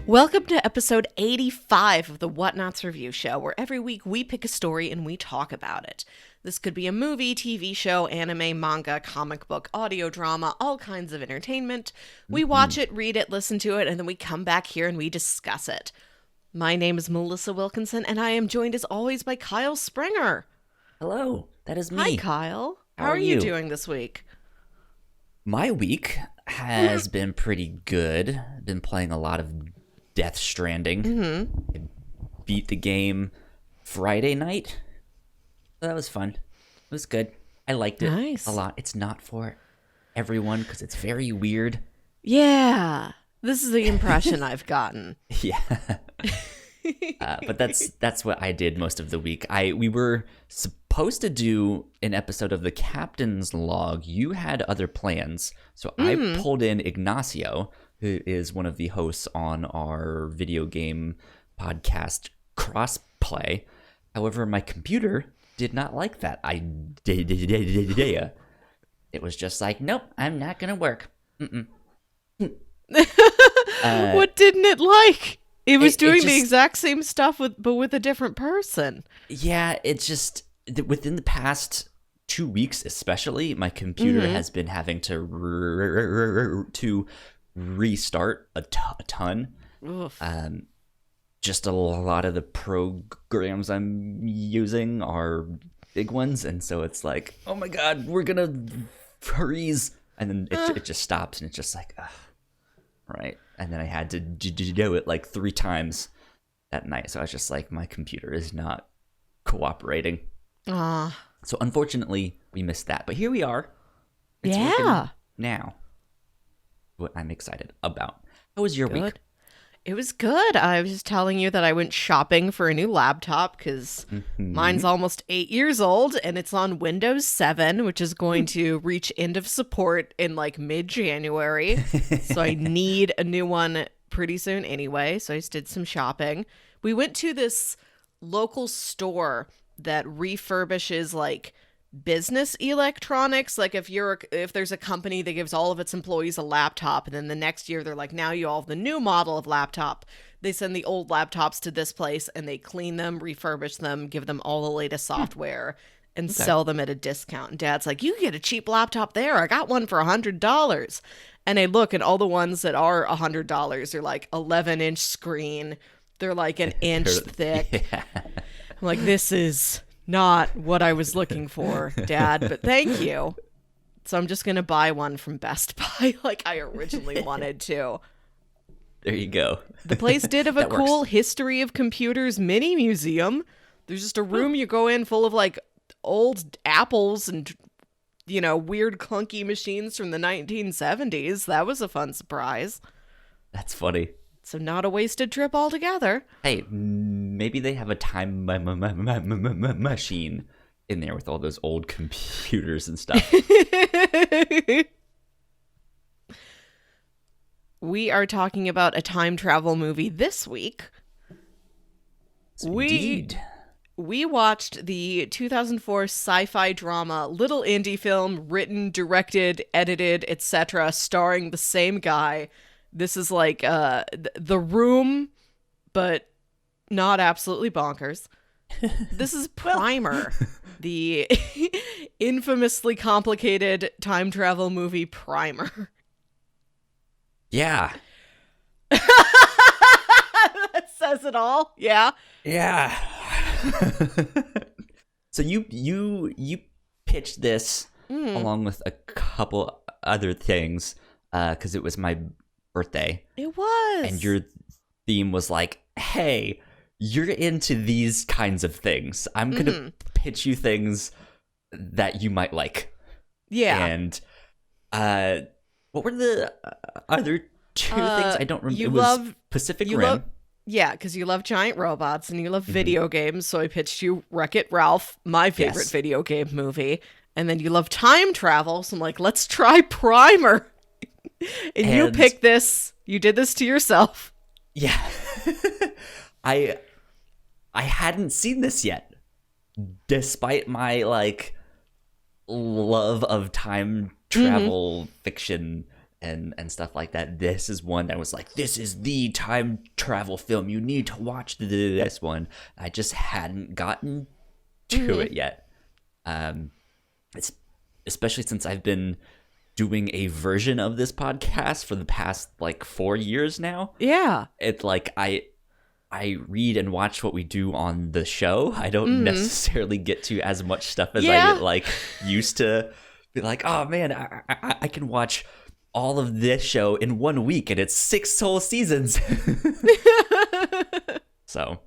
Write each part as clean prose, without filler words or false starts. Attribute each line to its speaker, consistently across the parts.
Speaker 1: Welcome to episode 85 of the Whatnauts review show, where every week we pick a story and we talk about it. This could be a movie, TV show, anime, manga, comic book, audio drama, all kinds of entertainment. We watch it, read it, listen to it, and then we come back here and we discuss it. My name is Melissa Wilkinson, and I am joined as always by Kyle Springer.
Speaker 2: Hello, that is me.
Speaker 1: Hi, Kyle. How are you doing this week?
Speaker 2: My week has been pretty good. I've been playing a lot of Death Stranding. I beat the game Friday night. That was fun. It was good. I liked it a lot. It's not for everyone because it's very weird.
Speaker 1: Yeah, this is the impression I've gotten.
Speaker 2: Yeah. But that's what I did most of the week. We were supposed to do an episode of the Captain's Log. You had other plans, so I pulled in Ignacio, who is one of the hosts on our video game podcast Crossplay. However, my computer did not like that idea. It was just like, nope, I'm not gonna work.
Speaker 1: What didn't it like? It was doing the exact same stuff, but with a different person.
Speaker 2: Yeah, it's just within the past 2 weeks, especially, my computer has been having to restart a ton. Just a lot of the programs I'm using are big ones, and so it's like, oh my god, we're gonna freeze, and then it just stops, and it's just like, right. And then I had to do it like 3 times that night, so I was just like, my computer is not cooperating. So unfortunately, we missed that, but here we are. It's working now. What I'm excited about. How was your week?
Speaker 1: It was good. I was just telling you that I went shopping for a new laptop because mine's almost 8 years old and it's on Windows 7, which is going to reach end of support in like mid-January. So I need a new one pretty soon anyway. So I just did some shopping. We went to this local store that refurbishes like business electronics. Like if there's a company that gives all of its employees a laptop, and then the next year they're like, now you all have the new model of laptop, they send the old laptops to this place and they clean them, refurbish them, give them all the latest software and sell them at a discount. And Dad's like, you can get a cheap laptop there. I got one for $100. And I look, and all the ones that are $100 are like 11-inch screen. They're like an inch thick. I'm like, this is not what I was looking for, Dad, but thank you. So I'm just going to buy one from Best Buy like I originally wanted to.
Speaker 2: There you go.
Speaker 1: The place did have a cool history of computers mini museum. There's just a room you go in full of like old apples and, you know, weird clunky machines from the 1970s. That was a fun surprise.
Speaker 2: That's funny.
Speaker 1: So not a wasted trip altogether.
Speaker 2: Hey, maybe they have a time machine in there with all those old computers and stuff.
Speaker 1: We are talking about a time travel movie this week.
Speaker 2: Indeed.
Speaker 1: We watched the 2004 sci-fi drama Little Indie Film, written, directed, edited, etc., starring the same guy. This is like The Room, but not absolutely bonkers. This is Primer, the infamously complicated time travel movie Primer.
Speaker 2: Yeah.
Speaker 1: That says it all. Yeah.
Speaker 2: Yeah. So you pitched this along with a couple other things because it was my birthday.
Speaker 1: It was.
Speaker 2: And your theme was like, hey, you're into these kinds of things. I'm going to pitch you things that you might like.
Speaker 1: Yeah.
Speaker 2: And what were the other two things? I don't remember. It was Pacific Rim.
Speaker 1: Yeah, because you love giant robots and you love video games. So I pitched you Wreck-It Ralph, my favorite video game movie. And then you love time travel. So I'm like, let's try Primer. And you picked this. You did this to yourself.
Speaker 2: Yeah. I hadn't seen this yet. Despite my like love of time travel fiction and stuff like that. This is one that was like, this is the time travel film. You need to watch this one. I just hadn't gotten to it yet. It's especially since I've been doing a version of this podcast for the past like 4 years now.
Speaker 1: Yeah.
Speaker 2: It's like I read and watch what we do on the show. I don't necessarily get to as much stuff as I like used to be like, oh man, I can watch all of this show in 1 week and it's 6 whole seasons. So,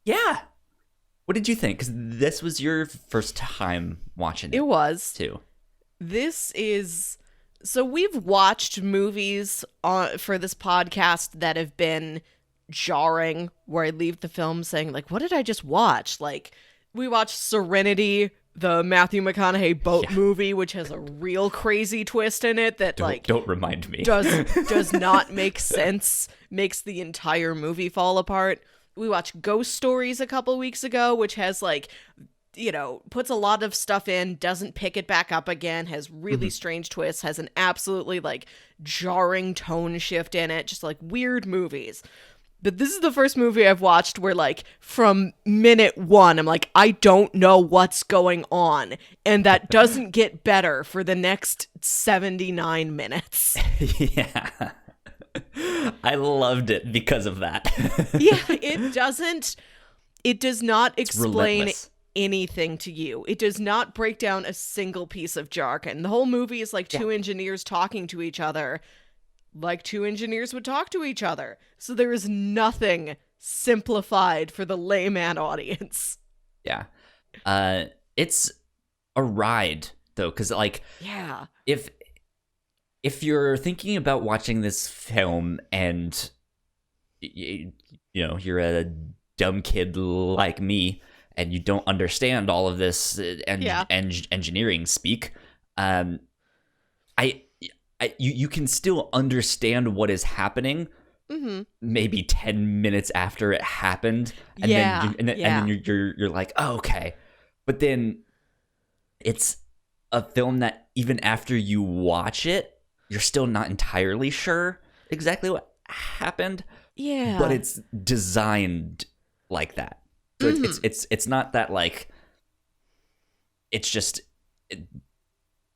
Speaker 2: yeah. What did you think? Because this was your first time watching it.
Speaker 1: It was.
Speaker 2: Too.
Speaker 1: This is... So we've watched movies for this podcast that have been jarring, where I leave the film saying, like, what did I just watch? Like, we watched Serenity, the Matthew McConaughey boat movie, which has a real crazy twist in it that,
Speaker 2: don't remind me.
Speaker 1: does not make sense, makes the entire movie fall apart. We watched Ghost Stories a couple weeks ago, which has, like, you know, puts a lot of stuff in, doesn't pick it back up again, has really strange twists, has an absolutely, like, jarring tone shift in it, just, like, weird movies. But this is the first movie I've watched where, like, from minute 1, I'm like, I don't know what's going on. And that doesn't get better for the next 79 minutes.
Speaker 2: Yeah. I loved it because of that.
Speaker 1: Yeah, it does not explain
Speaker 2: relentless.
Speaker 1: anything to you. It does not break down a single piece of jargon. The whole movie is like two engineers talking to each other like two engineers would talk to each other. So there is nothing simplified for the layman audience.
Speaker 2: Yeah. It's a ride though, because like if you're thinking about watching this film and you know you're a dumb kid like me and you don't understand all of this engineering speak, you can still understand what is happening. Maybe 10 minutes after it happened, and then you're like, oh, okay. But then it's a film that even after you watch it, you're still not entirely sure exactly what happened.
Speaker 1: Yeah.
Speaker 2: But it's designed like that. So it's not that like it's just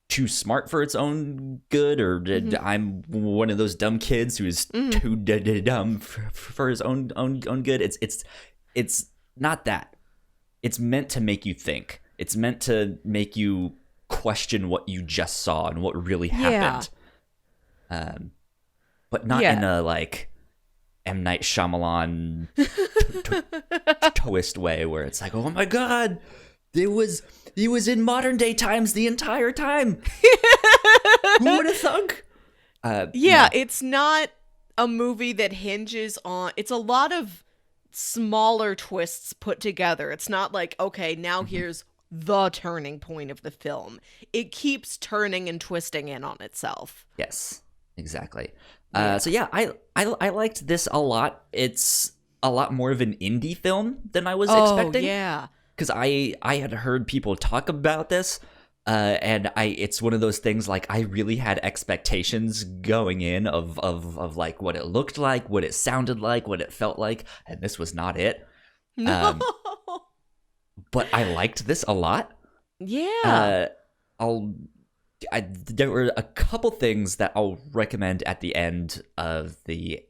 Speaker 2: too smart for its own good, or I'm one of those dumb kids who's too dumb for his own good. It's not that. It's meant to make you think. It's meant to make you question what you just saw and what really happened. But not in a like M. Night Shyamalan twist way where it's like, oh my god, he was in modern day times the entire time. Who would have thunk? No.
Speaker 1: It's not a movie that hinges on... It's a lot of smaller twists put together. It's not like, okay, now here's the turning point of the film. It keeps turning and twisting in on itself.
Speaker 2: Yes, exactly. So yeah, I liked this a lot. It's a lot more of an indie film than I was expecting.
Speaker 1: Yeah.
Speaker 2: Because I had heard people talk about this, and it's one of those things like I really had expectations going in of like what it looked like, what it sounded like, what it felt like, and this was not it.
Speaker 1: No.
Speaker 2: But I liked this a lot.
Speaker 1: Yeah.
Speaker 2: There were a couple things that I'll recommend at the end of the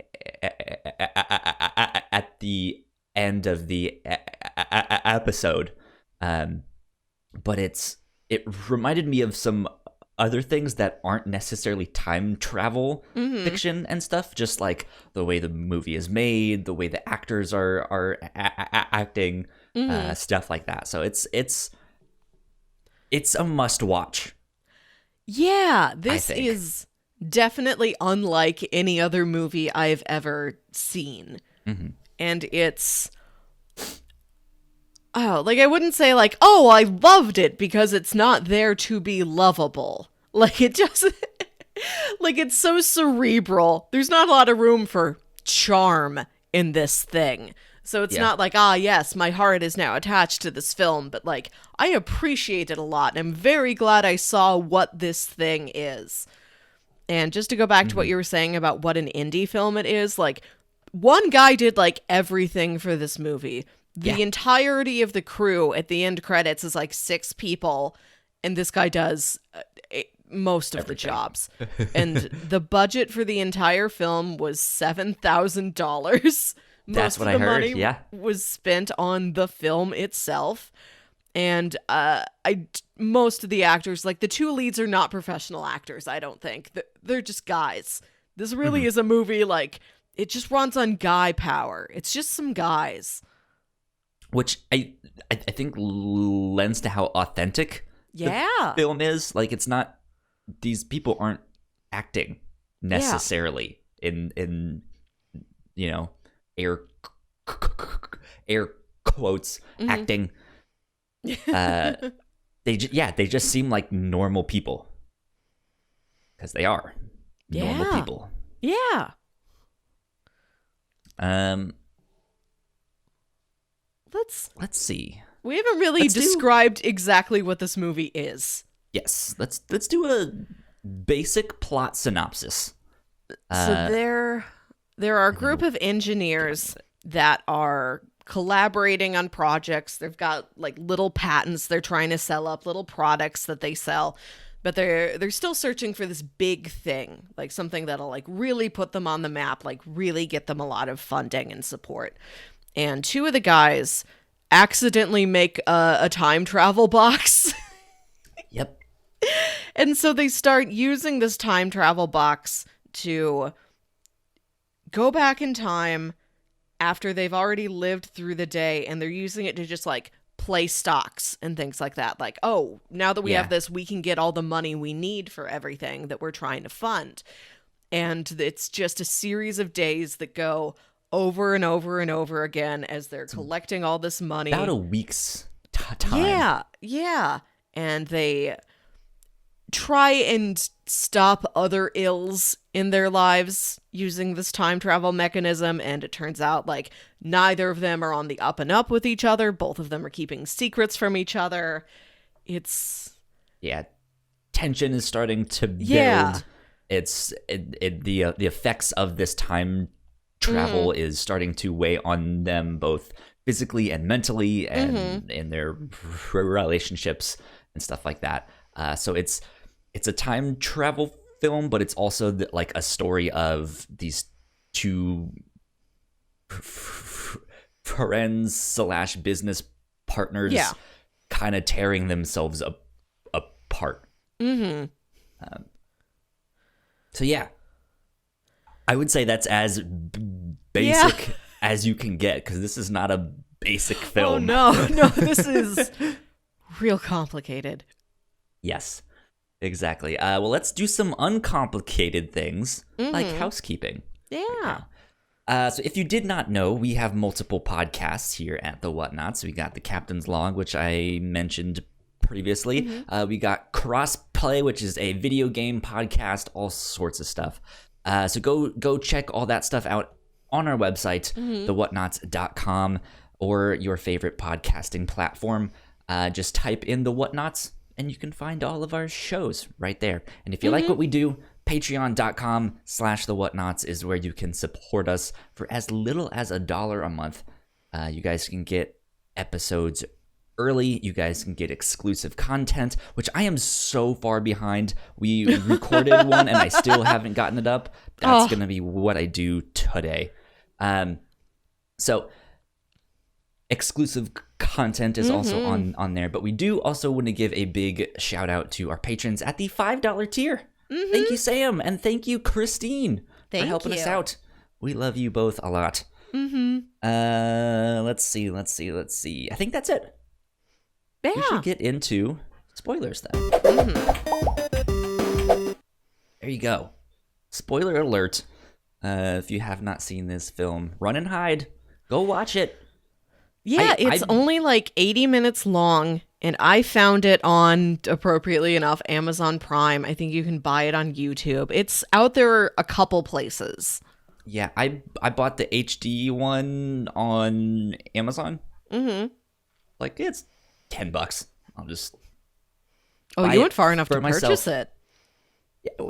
Speaker 2: episode, but it reminded me of some other things that aren't necessarily time travel fiction and stuff, just like the way the movie is made, the way the actors are acting, stuff like that. So it's a must watch.
Speaker 1: Yeah, this is definitely unlike any other movie I've ever seen. And it's... Oh, like I wouldn't say like, oh, I loved it, because it's not there to be lovable. Like it just... like it's so cerebral. There's not a lot of room for charm in this thing. So it's
Speaker 2: Yeah.
Speaker 1: not like, ah, yes, my heart is now attached to this film, but like, I appreciate it a lot, and I'm very glad I saw what this thing is. And just to go back to what you were saying about what an indie film it is, like, one guy did like everything for this movie. The entirety of the crew at the end credits is like 6 people, and this guy does most of the jobs. And the budget for the entire film was $7,000.
Speaker 2: That's what I heard.
Speaker 1: Money was spent on the film itself. And most of the actors, like the 2 leads, are not professional actors, I don't think. They're just guys. This really is a movie, like, it just runs on guy power. It's just some guys.
Speaker 2: Which I think lends to how authentic the film is. Like, it's not, these people aren't acting necessarily in you know, air quotes acting. They just seem like normal people, because they are normal people.
Speaker 1: Yeah.
Speaker 2: Let's see.
Speaker 1: We haven't really described exactly what this movie is.
Speaker 2: Yes, let's do a basic plot synopsis.
Speaker 1: So there are a group of engineers that are collaborating on projects. They've got like little patents they're trying to sell up, little products that they sell, but they're still searching for this big thing, like something that'll like really put them on the map, like really get them a lot of funding and support. And 2 of the guys accidentally make a time travel box.
Speaker 2: Yep.
Speaker 1: And so they start using this time travel box to go back in time after they've already lived through the day, and they're using it to just like play stocks and things like that. Like, oh, now that we have this, we can get all the money we need for everything that we're trying to fund. And it's just a series of days that go over and over and over again as they're collecting all this money.
Speaker 2: About a week's time.
Speaker 1: Yeah. And they try and stop other ills in their lives using this time travel mechanism, and it turns out like neither of them are on the up and up with each other. Both of them are keeping secrets from each other.
Speaker 2: Tension is starting to build. It's the effects of this time travel is starting to weigh on them both physically and mentally, and in their relationships and stuff like that. So it's a time travel film, but it's also like a story of these 2 friends / business partners kind of tearing themselves apart. So yeah, I would say that's as basic as you can get, because this is not a basic film.
Speaker 1: Oh no, this is real complicated.
Speaker 2: Yes, exactly. Well, let's do some uncomplicated things, like housekeeping.
Speaker 1: Yeah.
Speaker 2: So if you did not know, we have multiple podcasts here at the Whatnauts. We got the Captain's Log, which I mentioned previously. We got Crossplay, which is a video game podcast, all sorts of stuff. So go check all that stuff out on our website, thewhatnauts.com, or your favorite podcasting platform. Just type in the Whatnauts, and you can find all of our shows right there. And if you like what we do, patreon.com/thewhatnauts is where you can support us for as little as $1 a month. You guys can get episodes early. You guys can get exclusive content, which I am so far behind. We recorded one and I still haven't gotten it up. That's going to be what I do today. So exclusive content is also on there, but we do also want to give a big shout out to our patrons at the $5 tier. Thank you, Sam, and thank you, Christine, for helping us out. We love you both a lot. Let's see. I think that's it.
Speaker 1: Yeah.
Speaker 2: We should get into spoilers then. There you go. Spoiler alert. If you have not seen this film, run and hide. Go watch it.
Speaker 1: Yeah, it's only like 80 minutes long, and I found it on, appropriately enough, Amazon Prime. I think you can buy it on YouTube. It's out there a couple places.
Speaker 2: Yeah, I bought the HD one on Amazon.
Speaker 1: Mm-hmm.
Speaker 2: Like it's $10. I'll just
Speaker 1: Oh,
Speaker 2: buy
Speaker 1: you went
Speaker 2: it
Speaker 1: far enough to
Speaker 2: for
Speaker 1: purchase
Speaker 2: myself.
Speaker 1: it.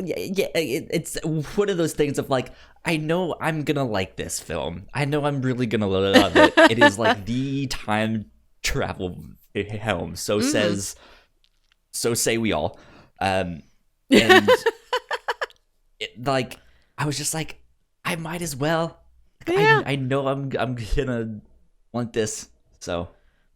Speaker 2: Yeah, it's one of those things of like, I know I'm gonna like this film. I know I'm really gonna love it. It is like the time travel film.
Speaker 1: Mm-hmm.
Speaker 2: So say we all. And like, I was just like, I might as well. Like,
Speaker 1: Yeah.
Speaker 2: I know I'm gonna want this. So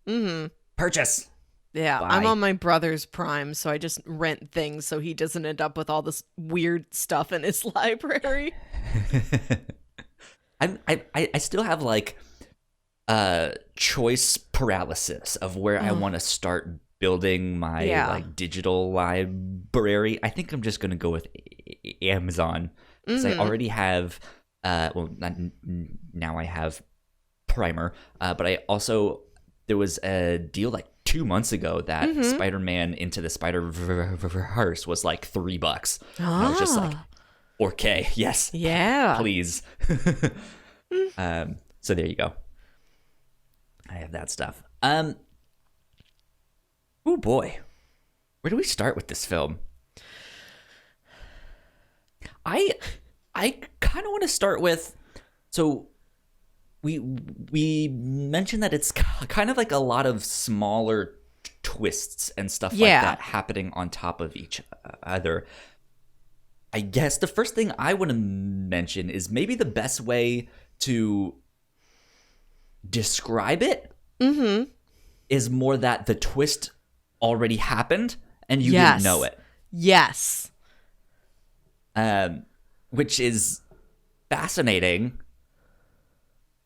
Speaker 1: Mm-hmm.
Speaker 2: purchase.
Speaker 1: Yeah, I'm
Speaker 2: Buy.
Speaker 1: on my brother's Prime, so I just rent things so he doesn't end up with all this weird stuff in his library.
Speaker 2: I still have like choice paralysis of where I
Speaker 1: Ugh.
Speaker 2: want to start building my
Speaker 1: Yeah.
Speaker 2: like digital library. I think I'm just gonna go with Amazon because I
Speaker 1: Mm-hmm.
Speaker 2: already have well not, now I have Primer, but I also there was a deal like 2 months ago that
Speaker 1: Mm-hmm.
Speaker 2: Spider-Man Into the Spider-Verse was like $3, and I was just like,
Speaker 1: Ah.
Speaker 2: okay, yes,
Speaker 1: Yeah.
Speaker 2: please. So there you go. I have that stuff. Oh boy, where do we start with this film? I I kind of want to start with, so we mentioned that it's kind of like a lot of smaller twists and stuff like
Speaker 1: Yeah.
Speaker 2: that happening on top of each other. I guess the first thing I want to mention is maybe the best way to describe it
Speaker 1: Mm-hmm.
Speaker 2: is more that the twist already happened and you didn't know
Speaker 1: Yes.
Speaker 2: it,
Speaker 1: Yes.
Speaker 2: which is fascinating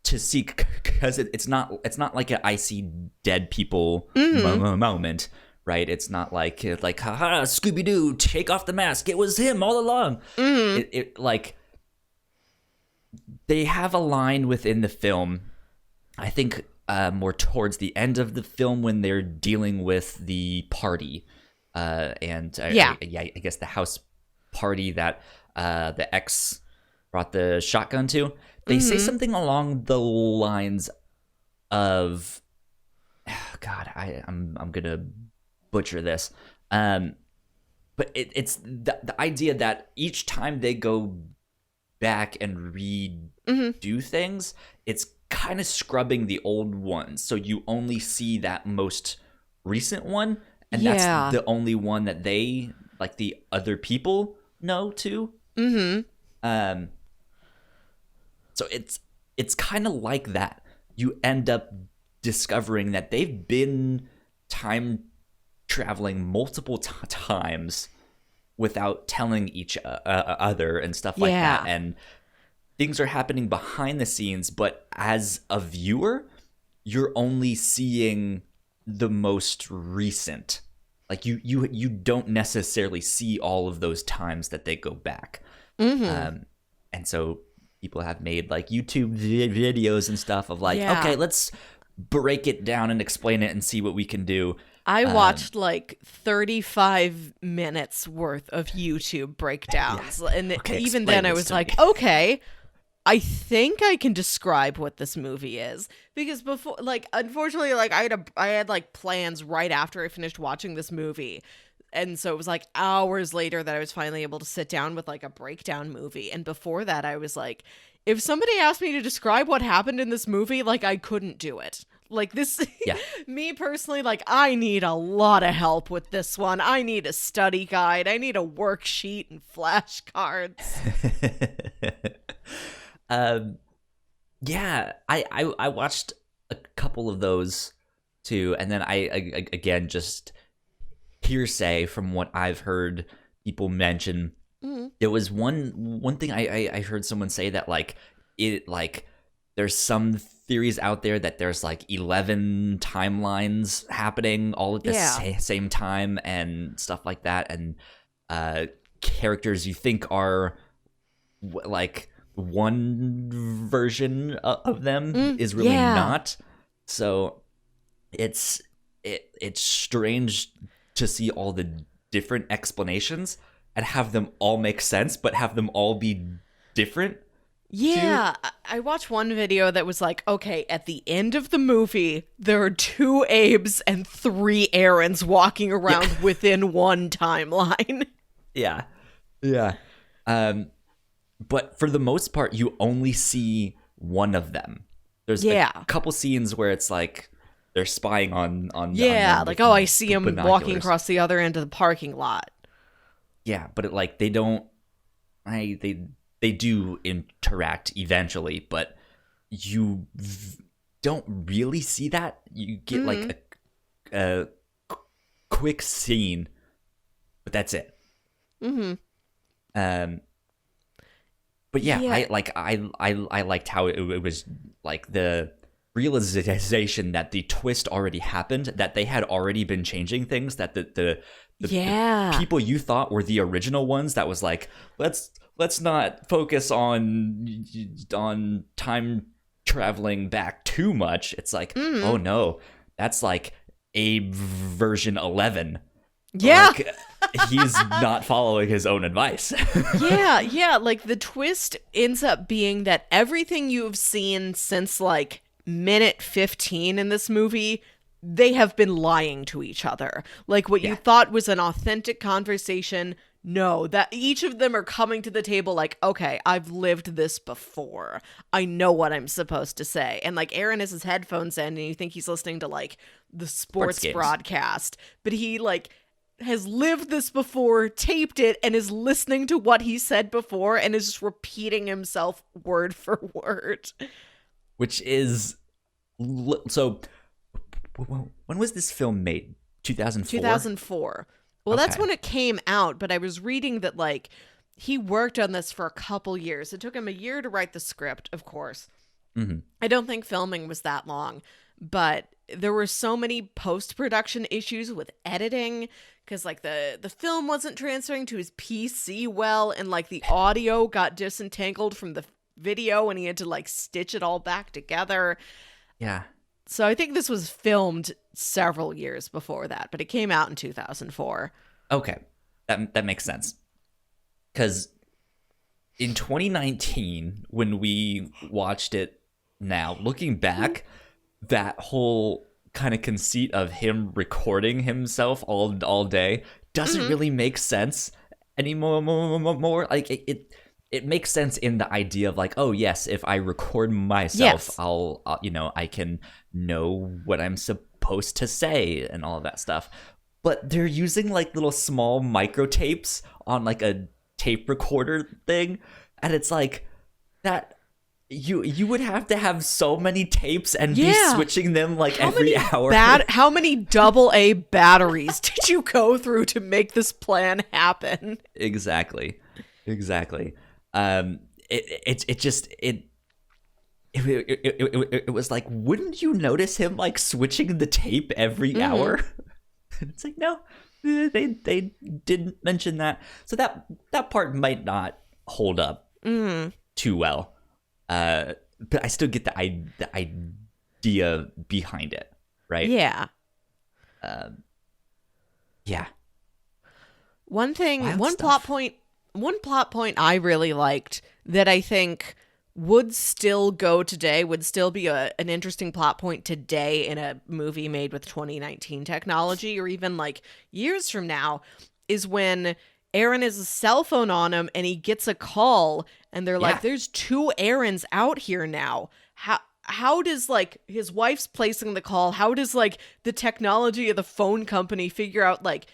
Speaker 2: to see because it's not like an I see dead people moment, right? It's not like haha Scooby Doo, take off the mask, it was him all along.
Speaker 1: Mm-hmm.
Speaker 2: It like they have a line within the film, I think more towards the end of the film when they're dealing with the party, and
Speaker 1: Yeah.
Speaker 2: I guess the house party that the ex brought the shotgun to. They say
Speaker 1: Mm-hmm.
Speaker 2: something along the lines of, God, I'm gonna butcher this, but it's the idea that each time they go back and
Speaker 1: Mm-hmm.
Speaker 2: redo things, it's kind of scrubbing the old ones. So you only see that most recent one, and that's
Speaker 1: Yeah.
Speaker 2: the only one that they, like the other people, know too.
Speaker 1: Mm-hmm.
Speaker 2: Um, so it's kind of like that. You end up discovering that they've been time traveling multiple times without telling each other and stuff like
Speaker 1: Yeah.
Speaker 2: that, and things are happening behind the scenes, but as a viewer you're only seeing the most recent. Like you don't necessarily see all of those times that they go back.
Speaker 1: Mm-hmm.
Speaker 2: And so people have made like YouTube videos and stuff of like,
Speaker 1: Yeah.
Speaker 2: okay, let's break it down and explain it and see what we can do.
Speaker 1: I watched like 35 minutes worth of YouTube breakdowns. And
Speaker 2: Okay,
Speaker 1: even
Speaker 2: explain
Speaker 1: then I
Speaker 2: this
Speaker 1: was
Speaker 2: to
Speaker 1: like,
Speaker 2: me.
Speaker 1: okay, I think I can describe what this movie is. Because before, like, unfortunately, like, I had like plans right after I finished watching this movie. And so it was like hours later that I was finally able to sit down with like a breakdown movie. And before that, I was like, if somebody asked me to describe what happened in this movie, like, I couldn't do it. Like, this,
Speaker 2: Yeah.
Speaker 1: me personally, like, I need a lot of help with this one. I need a study guide. I need a worksheet and flashcards.
Speaker 2: Yeah, I watched a couple of those too, and then again just hearsay from what I've heard people mention.
Speaker 1: Mhm.
Speaker 2: There was one thing I heard someone say that like there's some theories out there that there's like 11 timelines happening all at the
Speaker 1: Yeah.
Speaker 2: same time and stuff like that, and characters you think are like one version of them is really
Speaker 1: Yeah.
Speaker 2: not. So it's strange to see all the different explanations and have them all make sense, but have them all be different.
Speaker 1: Yeah, I watched one video that was like, okay, at the end of the movie, there are 2 Abes and 3 Aarons walking
Speaker 2: Yeah.
Speaker 1: around within one timeline.
Speaker 2: Yeah. Yeah. Um, but for the most part, you only see one of them. There's a
Speaker 1: Yeah.
Speaker 2: couple scenes where it's like they're spying on
Speaker 1: Yeah,
Speaker 2: them
Speaker 1: like,
Speaker 2: with
Speaker 1: oh, I see him walking
Speaker 2: binoculars.
Speaker 1: across the other end of the parking lot.
Speaker 2: Yeah, but like they don't. They do interact eventually, but you don't really see that. You get like a quick scene, but that's it.
Speaker 1: Mm-hmm.
Speaker 2: Um, but yeah,
Speaker 1: Yeah.
Speaker 2: I liked how it was like the realization that the twist already happened, that they had already been changing things, that the
Speaker 1: Yeah.
Speaker 2: people you thought were the original ones, that was like, let's not focus on time traveling back too much. It's like, oh no, that's like a version 11.
Speaker 1: Yeah.
Speaker 2: Like, he's not following his own advice.
Speaker 1: Yeah, like the twist ends up being that everything you've seen since like minute 15 in this movie, they have been lying to each other. Like what you
Speaker 2: Yeah.
Speaker 1: thought was an authentic conversation, no, that each of them are coming to the table like, okay, I've lived this before. I know what I'm supposed to say. And like Aaron has his headphones in and you think he's listening to like the sports
Speaker 2: games.
Speaker 1: broadcast, but he like has lived this before, taped it, and is listening to what he said before and is just repeating himself word for word.
Speaker 2: Which is so. When was this film made? 2004.
Speaker 1: 2004. Well, that's
Speaker 2: Okay.
Speaker 1: when it came out, but I was reading that, like, he worked on this for a couple years. It took him a year to write the script, of course.
Speaker 2: Mm-hmm.
Speaker 1: I don't think filming was that long, but there were so many post-production issues with editing because like the film wasn't transferring to his PC well, and like the audio got disentangled from the video and he had to like stitch it all back together.
Speaker 2: Yeah.
Speaker 1: So I think this was filmed several years before that, but it came out in 2004.
Speaker 2: Okay. That makes sense. Because in 2019, when we watched it now, looking back, that whole kind of conceit of him recording himself all day doesn't really make sense anymore. More like it makes sense in the idea of like, oh yes, if I record myself,
Speaker 1: Yes.
Speaker 2: I'll I can know what I'm supposed to say and all of that stuff. But they're using like little small micro tapes on like a tape recorder thing, and it's like that you would have to have so many tapes and be
Speaker 1: Yeah.
Speaker 2: switching them like every hour.
Speaker 1: How many AA batteries did you go through to make this plan happen?
Speaker 2: Exactly. It was like, wouldn't you notice him like switching the tape every hour? And it's like, no, they didn't mention that, so that part might not hold up too well. But I still get the idea behind it, right?
Speaker 1: Yeah.
Speaker 2: Yeah.
Speaker 1: One thing,
Speaker 2: Wild
Speaker 1: one
Speaker 2: stuff.
Speaker 1: plot point I really liked that I think would still go today, would still be an interesting plot point today in a movie made with 2019 technology, or even like years from now, is when Aaron has a cell phone on him and he gets a call and they're
Speaker 2: Yeah.
Speaker 1: like, there's 2 Aarons out here now. How does like his wife's placing the call? How does like the technology of the phone company figure out like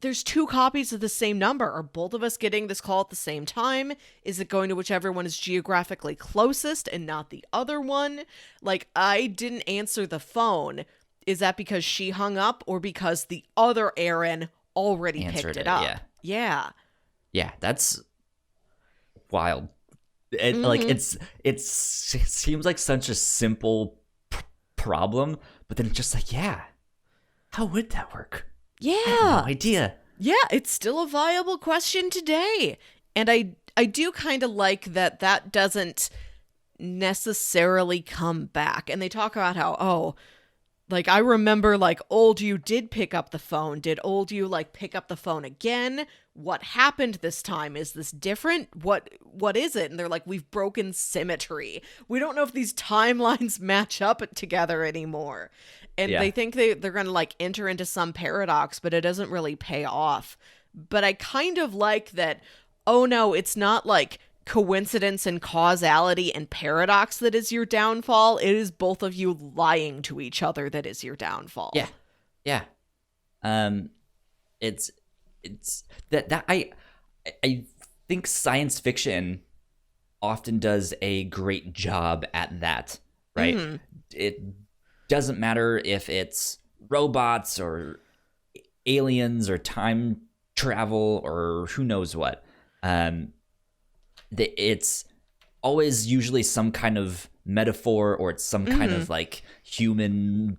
Speaker 1: there's 2 copies of the same number? Are both of us getting this call at the same time? Is it going to whichever one is geographically closest and not the other one? Like, I didn't answer the phone. Is that because she hung up or because the other Aaron already
Speaker 2: Answered
Speaker 1: picked
Speaker 2: it,
Speaker 1: it up? Yeah.
Speaker 2: Yeah, that's wild. Like it seems like such a simple problem, but then it's just like, yeah, how would that work? I have
Speaker 1: Yeah.
Speaker 2: no idea.
Speaker 1: Yeah, it's still a viable question today. And I do kind of like that doesn't necessarily come back. And they talk about how, oh, Like, I remember, like, old you did pick up the phone. Did old you, like, pick up the phone again? What happened this time? Is this different? What is it? And they're like, we've broken symmetry. We don't know if these timelines match up together anymore. And
Speaker 2: Yeah.
Speaker 1: they think they're going to, like, enter into some paradox, but it doesn't really pay off. But I kind of like that, oh no, it's not, like, coincidence and causality and paradox that is your downfall. It is both of you lying to each other that is your downfall.
Speaker 2: Yeah. Yeah. It's that I think science fiction often does a great job at that, right?
Speaker 1: Mm-hmm.
Speaker 2: It doesn't matter if it's robots or aliens or time travel or who knows what. It's always usually some kind of metaphor, or it's some kind of like human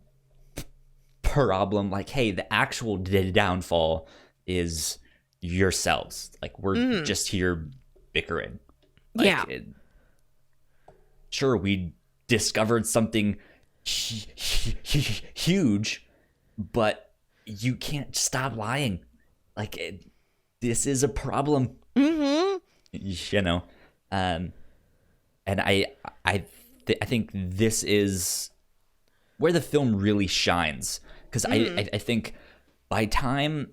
Speaker 2: problem. Like, hey, the actual downfall is yourselves. Like, we're just here bickering. Like,
Speaker 1: Yeah.
Speaker 2: Sure, we discovered something huge, but you can't stop lying. Like, this is a problem.
Speaker 1: Mm-hmm.
Speaker 2: You know, and I think this is where the film really shines, because I think by time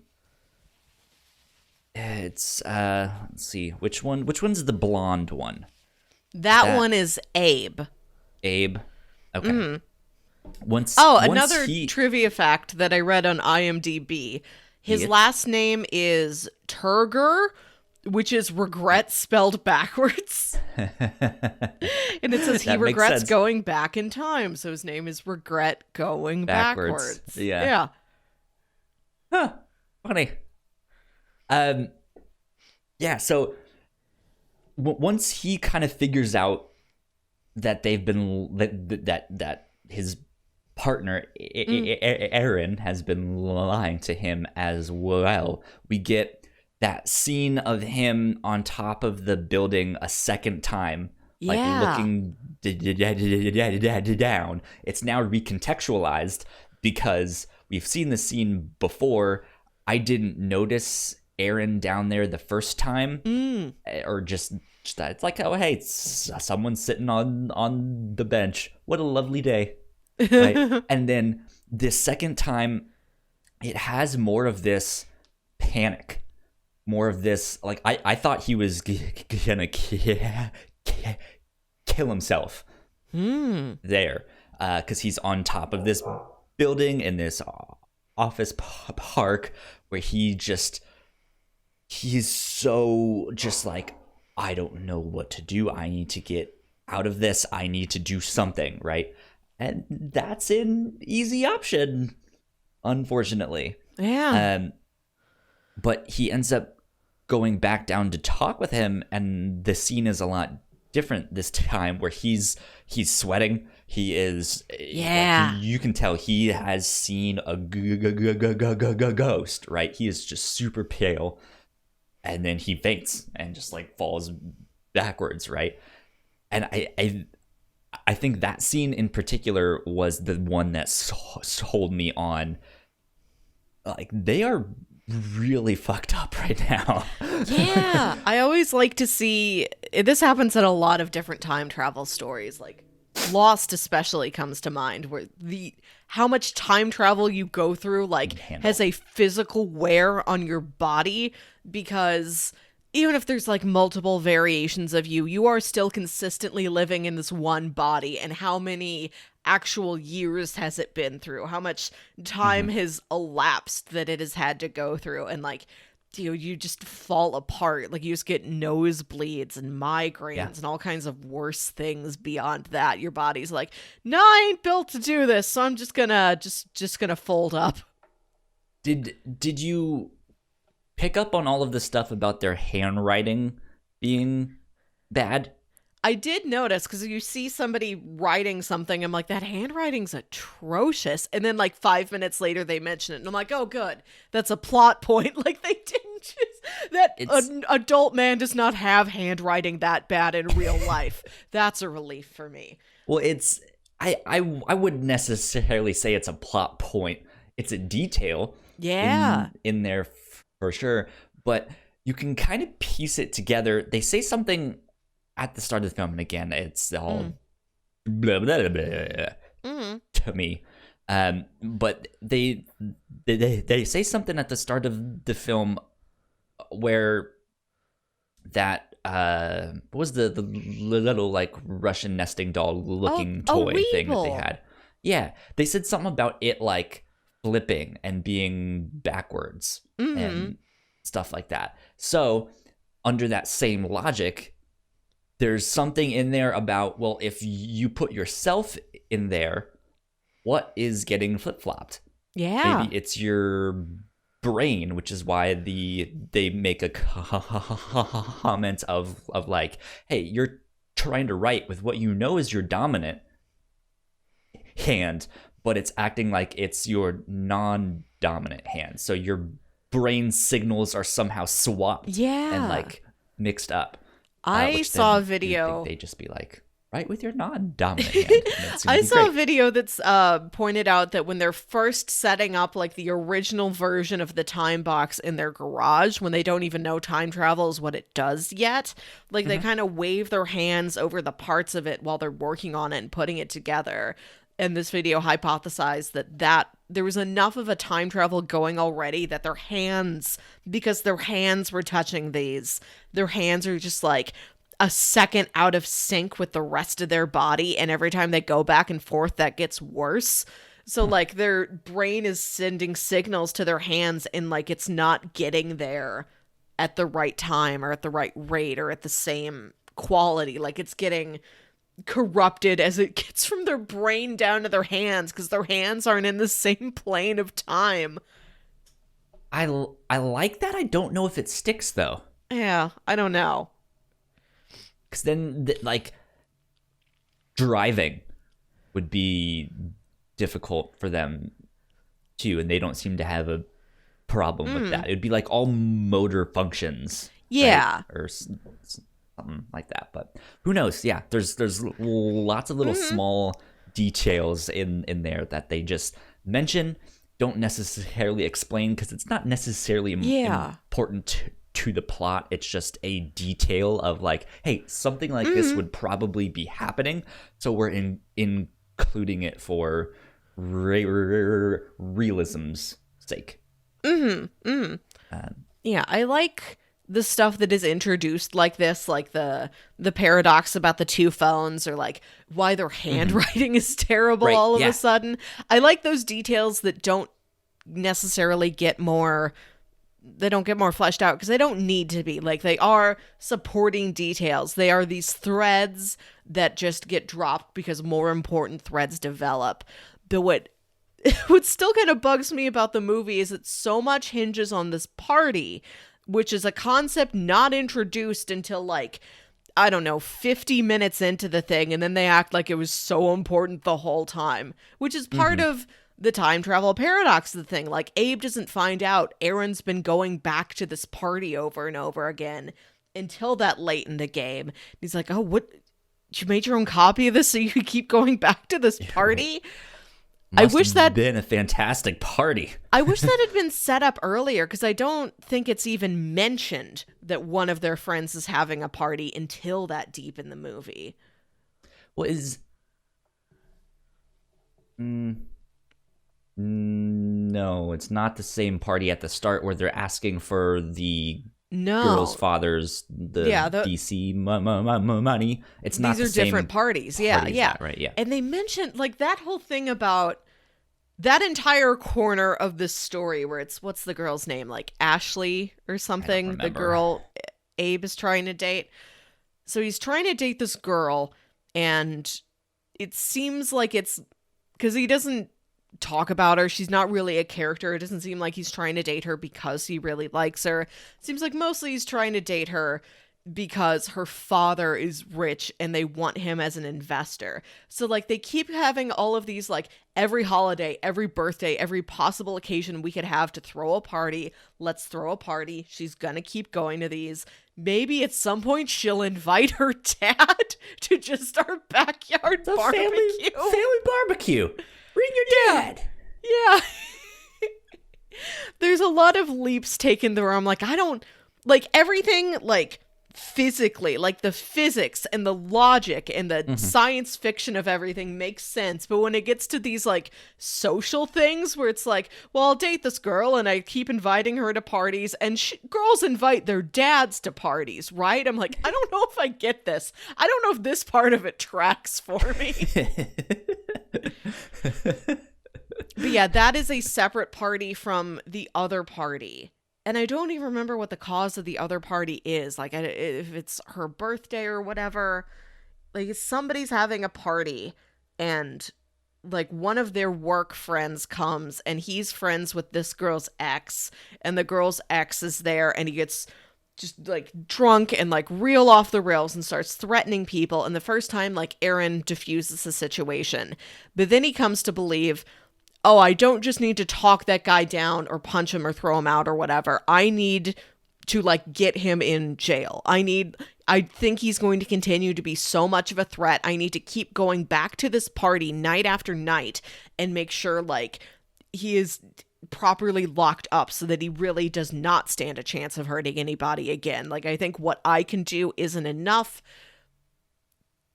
Speaker 2: it's let's see, which one's the blonde one?
Speaker 1: That one is Abe.
Speaker 2: Abe. Okay. Once
Speaker 1: Another
Speaker 2: he,
Speaker 1: trivia fact that I read on IMDb. His
Speaker 2: Yeah.
Speaker 1: last name is Turger, which is regret spelled backwards. And it says he
Speaker 2: That makes
Speaker 1: regrets
Speaker 2: sense.
Speaker 1: going back in time, so his name is Regret Going Backwards.
Speaker 2: Yeah. Huh. Funny. Yeah, so once he kind of figures out that they've been that his partner Aaron has been lying to him as well, we get that scene of him on top of the building a second time, like
Speaker 1: Yeah.
Speaker 2: looking down. It's now recontextualized because we've seen the scene before. I didn't notice Aaron down there the first time, or just that it's like, oh hey, it's someone sitting on the bench. What a lovely day, right? And then this second time, it has more of this panic, more of this like I thought he was gonna kill himself there, because he's on top of this building in this office park where he's so just like, I don't know what to do. I need to get out of this. I need to do something, right? And that's an easy option, unfortunately.
Speaker 1: Yeah.
Speaker 2: But he ends up going back down to talk with him, and the scene is a lot different this time, where he's sweating. He is,
Speaker 1: Yeah.
Speaker 2: like, you can tell he has seen a ghost, right? He is just super pale, and then he faints and just like falls backwards, right? And I think that scene in particular was the one that sold me on, like, they are really fucked up right now.
Speaker 1: Yeah. I always like to see this happens in a lot of different time travel stories. Like Lost especially comes to mind, where how much time travel you go through like has a physical wear on your body, because even if there's like multiple variations of you, you are still consistently living in this one body. And how many actual years has it been through? How much time has elapsed that it has had to go through? And like, you just fall apart. Like you just get nosebleeds and migraines and all kinds of worse things beyond that. Your body's like, no, I ain't built to do this, so I'm just gonna fold up.
Speaker 2: Did you pick up on all of the stuff about their handwriting being bad?
Speaker 1: I did notice, because you see somebody writing something, I'm like, that handwriting's atrocious. And then like 5 minutes later they mention it, and I'm like, oh good, that's a plot point. Like they didn't an adult man does not have handwriting that bad in real life. That's a relief for me.
Speaker 2: Well, I wouldn't necessarily say it's a plot point. It's a detail
Speaker 1: Yeah.
Speaker 2: in there for sure, but you can kind of piece it together. They say something at the start of the film, and again, it's all blah, blah, blah, blah, to me. But they say something at the start of the film where that what was the little like Russian nesting doll looking toy thing that they had? Yeah, they said something about it like flipping and being backwards and stuff like that. So under that same logic, there's something in there about, well, if you put yourself in there, what is getting flip-flopped?
Speaker 1: Yeah.
Speaker 2: Maybe it's your brain, which is why they make a comment of like, hey, you're trying to write with what you know is your dominant hand, but it's acting like it's your non-dominant hand. So your brain signals are somehow swapped and like mixed up.
Speaker 1: I saw a video.
Speaker 2: They just be like, right with your non-dominant hand.
Speaker 1: I saw a video that's pointed out that when they're first setting up like the original version of the time box in their garage, when they don't even know time travel is what it does yet, like they kind of wave their hands over the parts of it while they're working on it and putting it together. And this video hypothesized that there was enough of a time travel going already that their hands, because their hands were touching these, their hands are just like a second out of sync with the rest of their body, and every time they go back and forth that gets worse. So like their brain is sending signals to their hands and like it's not getting there at the right time or at the right rate or at the same quality. Like it's getting corrupted as it gets from their brain down to their hands because their hands aren't in the same plane of time.
Speaker 2: I like that. I don't know if it sticks though.
Speaker 1: Yeah, I don't know.
Speaker 2: Because then, like, driving would be difficult for them, too, and they don't seem to have a problem with that. It would be, like, all motor functions.
Speaker 1: Yeah.
Speaker 2: Right? Or something like that. But who knows? Yeah, there's lots of little small details in there that they just mention, don't necessarily explain, because it's not necessarily important to the plot. It's just a detail of like, hey, something like this would probably be happening, so we're including it for realism's sake.
Speaker 1: Yeah, I like the stuff that is introduced like this, like the paradox about the two phones, or like why their handwriting is terrible all of a sudden. I like those details that don't necessarily get more fleshed out because they don't need to be. Like, they are supporting details. They are these threads that just get dropped because more important threads develop. But what still kind of bugs me about the movie is that so much hinges on this party, which is a concept not introduced until like, I don't know, 50 minutes into the thing, and then they act like it was so important the whole time, which is part of the time travel paradox of the thing. Like, Abe doesn't find out Aaron's been going back to this party over and over again until that late in the game. He's like, oh, what? You made your own copy of this so you could keep going back to this party?
Speaker 2: I wish that been a fantastic party.
Speaker 1: I wish that had been set up earlier, because I don't think it's even mentioned that one of their friends is having a party until that deep in the movie.
Speaker 2: Well, no, it's not the same party at the start where they're asking for the girl's father's DC money. It's not the same.
Speaker 1: These are different parties. Yeah.
Speaker 2: That, right? Yeah.
Speaker 1: And they mentioned like that whole thing about that entire corner of this story where it's, what's the girl's name? Like Ashley or something. The girl Abe is trying to date. So he's trying to date this girl, and it seems like it's because he doesn't talk about her. She's not really a character. It doesn't seem like he's trying to date her because he really likes her. It seems like mostly he's trying to date her because her father is rich and they want him as an investor. So like they keep having all of these, like, every holiday, every birthday, every possible occasion we could have to throw a party. Let's throw a party. She's gonna keep going to these. Maybe at some point she'll invite her dad to just our backyard barbecue.
Speaker 2: Family barbecue. Bring your dad.
Speaker 1: Yeah. There's a lot of leaps taken where I'm like, I don't like everything, like, physically, like the physics and the logic and the science fiction of everything makes sense, but when it gets to these, like, social things where it's like, well, I'll date this girl and I keep inviting her to parties, and girls invite their dads to parties, right? I'm like, I don't know if I get this. I don't know if this part of it tracks for me. But yeah, that is a separate party from the other party. And I don't even remember what the cause of the other party is. Like, if it's her birthday or whatever. Like, somebody's having a party, and, like, one of their work friends comes, and he's friends with this girl's ex, and the girl's ex is there, and he gets just, like, drunk and, like, real off the rails and starts threatening people. And the first time, like, Aaron diffuses the situation. But then he comes to believe, oh, I don't just need to talk that guy down or punch him or throw him out or whatever. I need to, like, get him in jail. I think he's going to continue to be so much of a threat. I need to keep going back to this party night after night and make sure, like, he is properly locked up so that he really does not stand a chance of hurting anybody again. Like, I think what I can do isn't enough.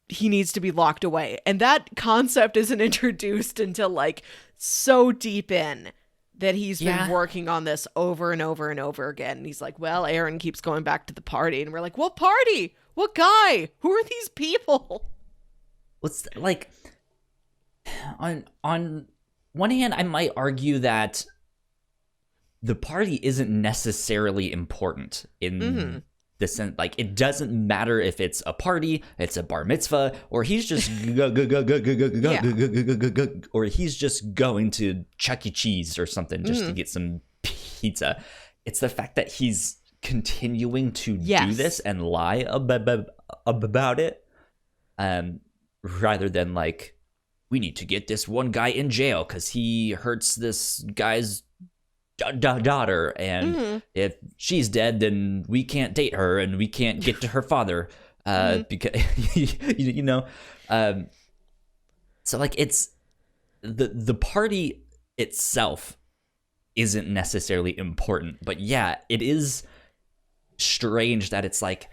Speaker 1: He needs to be locked away. And that concept isn't introduced until, like, so deep in that he's been working on this over and over and over again. And he's like, well, Aaron keeps going back to the party. And we're like, what party? What guy? Who are these people?
Speaker 2: What's, like, on one hand, I might argue that the party isn't necessarily important in the sense, like, it doesn't matter if it's a party, it's a bar mitzvah, or he's just or he's just going to Chuck E. Cheese or something just to get some pizza. It's the fact that he's continuing to do this and lie about it, rather than, like, we need to get this one guy in jail because he hurts this guy's daughter, and if she's dead, then we can't date her and we can't get to her father, because so, like, it's the party itself isn't necessarily important, but yeah, it is strange that it's, like,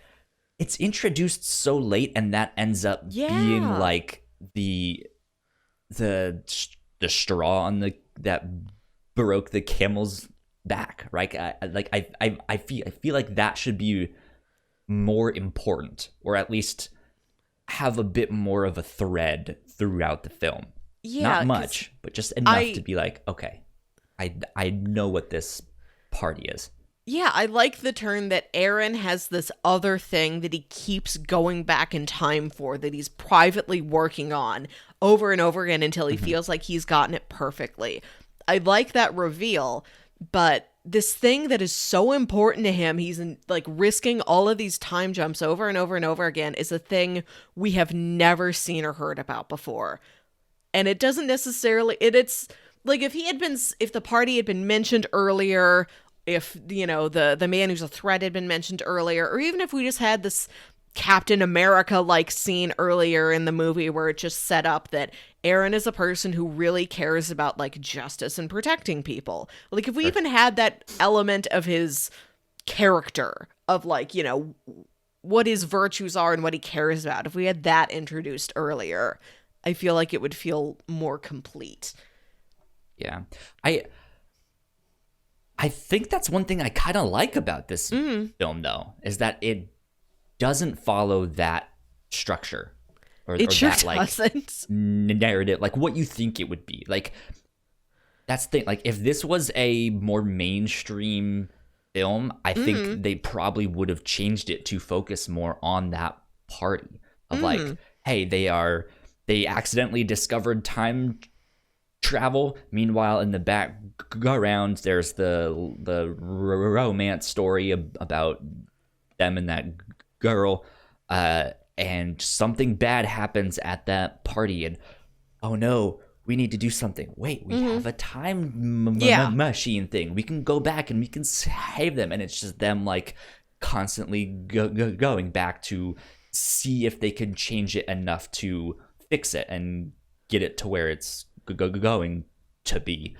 Speaker 2: it's introduced so late, and that ends up being, like, the straw on that broke the camel's back, right? I feel like that should be more important, or at least have a bit more of a thread throughout the film. Yeah, not much, but just enough to be like, okay, I know what this party is.
Speaker 1: Yeah, I like the turn that Aaron has this other thing that he keeps going back in time for, that he's privately working on over and over again until he feels like he's gotten it perfectly. I like that reveal, but this thing that is so important to him, he's like risking all of these time jumps over and over and over again, is a thing we have never seen or heard about before. And it doesn't necessarily, it's like, if the party had been mentioned earlier, if, you know, the man who's a threat had been mentioned earlier, or even if we just had this Captain America-like scene earlier in the movie where it just set up that Aaron is a person who really cares about, like, justice and protecting people. Like, if we even had that element of his character of, like, you know, what his virtues are and what he cares about, if we had that introduced earlier, I feel like it would feel more complete.
Speaker 2: Yeah. I think that's one thing I kind of like about this film, though, is that it doesn't follow that structure or that, like,
Speaker 1: doesn't.
Speaker 2: Narrative, like what you think it would be. Like, that's the thing. Like, if this was a more mainstream film, I think they probably would have changed it to focus more on that party of like, hey, they accidentally discovered time travel. Meanwhile, in the background, there's the romance story about them and that girl, and something bad happens at that party, and oh no, we need to do something. Wait, we have a time machine thing. We can go back and we can save them. And it's just them like constantly going back to see if they can change it enough to fix it and get it to where it's going to be,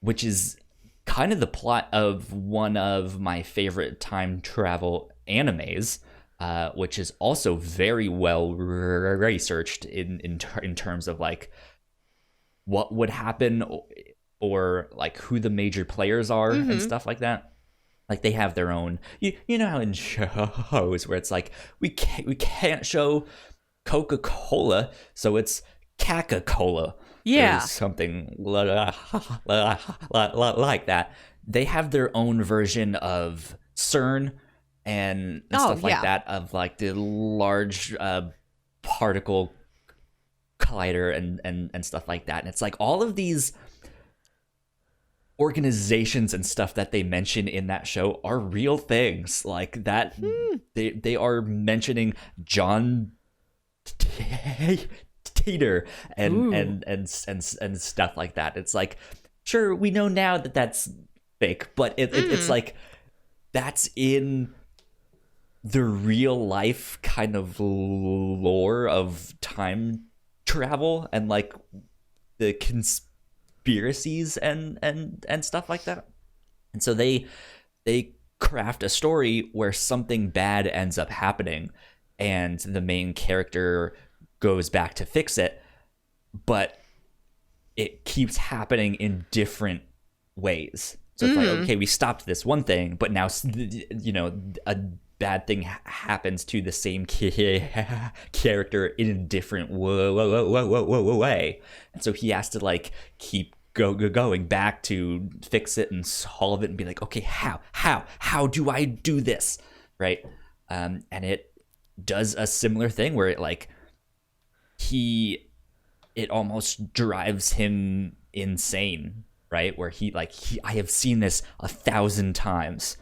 Speaker 2: which is kind of the plot of one of my favorite time travel animes, which is also very well researched in terms of like what would happen or like who the major players are and stuff like that. Like they have their own, you know how in shows where it's like we can't show Coca-Cola, so it's Caca-Cola.
Speaker 1: Yeah.
Speaker 2: Or something like that. They have their own version of CERN and stuff like that, of like the large particle collider and stuff like that. And it's like all of these organizations and stuff that they mention in that show are real things. Like that, they are mentioning John Teeter and stuff like that. It's like, sure, we know now that that's fake, but it's like that's in the real life kind of lore of time travel and like the conspiracies and stuff like that. And so they craft a story where something bad ends up happening and the main character goes back to fix it, but it keeps happening in different ways. So it's like, okay, we stopped this one thing, but now, you know, a bad thing happens to the same character in a different way. And so he has to like keep going back to fix it and solve it and be like, okay, how do I do this? Right. And it does a similar thing where it like, it almost drives him insane, right? Where I have seen this 1,000 times.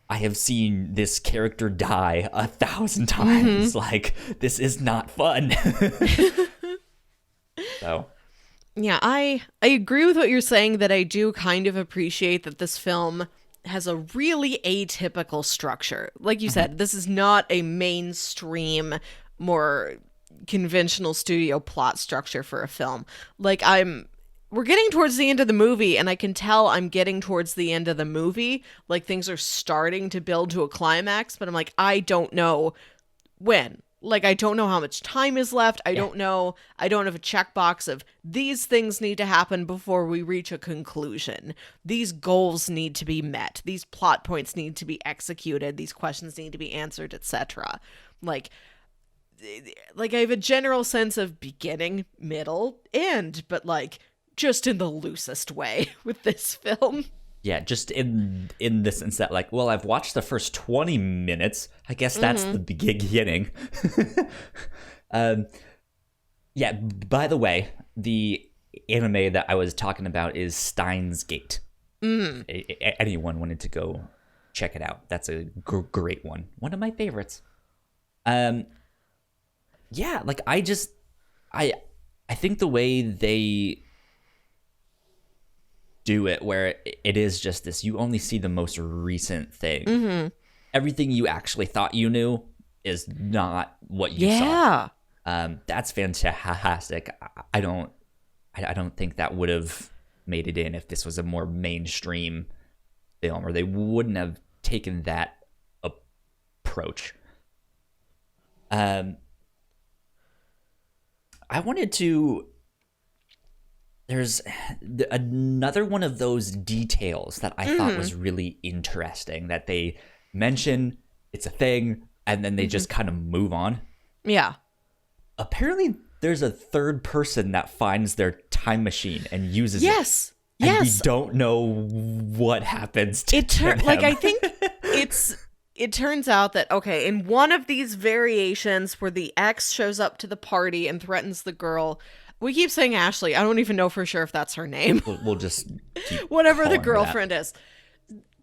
Speaker 2: I have seen this character die 1,000 times. Like, this is not fun. So,
Speaker 1: yeah, I agree with what you're saying, that I do kind of appreciate that this film has a really atypical structure. Like you said, this is not a mainstream, more conventional studio plot structure for a film. Like we're getting towards the end of the movie and I can tell I'm getting towards the end of the movie. Like things are starting to build to a climax, but I'm like, I don't know when. Like, I don't know how much time is left. I don't know. I don't have a checkbox of these things need to happen before we reach a conclusion. These goals need to be met. These plot points need to be executed. These questions need to be answered, etc. Like I have a general sense of beginning, middle, end, but like just in the loosest way with this film.
Speaker 2: Yeah, just in the sense that like, well, I've watched the first 20 minutes. I guess that's the beginning. Yeah, by the way, the anime that I was talking about is Steins Gate. Anyone wanted to go check it out. That's a great one. One of my favorites. Yeah, like I think the way they do it, where it is just this, you only see the most recent thing. Everything you actually thought you knew is not what you saw. That's fantastic. I don't think that would have made it in if this was a more mainstream film, or they wouldn't have taken that approach. I wanted to... There's another one of those details that I thought was really interesting, that they mention it's a thing, and then they just kind of move on. Yeah. Apparently, there's a third person that finds their time machine and uses it.
Speaker 1: Yes.
Speaker 2: And we don't know what happens to them.
Speaker 1: Like, I think it turns out that, okay, in one of these variations where the ex shows up to the party and threatens the girl, we keep saying Ashley. I don't even know for sure if that's her name.
Speaker 2: We'll just keep
Speaker 1: whatever the girlfriend is.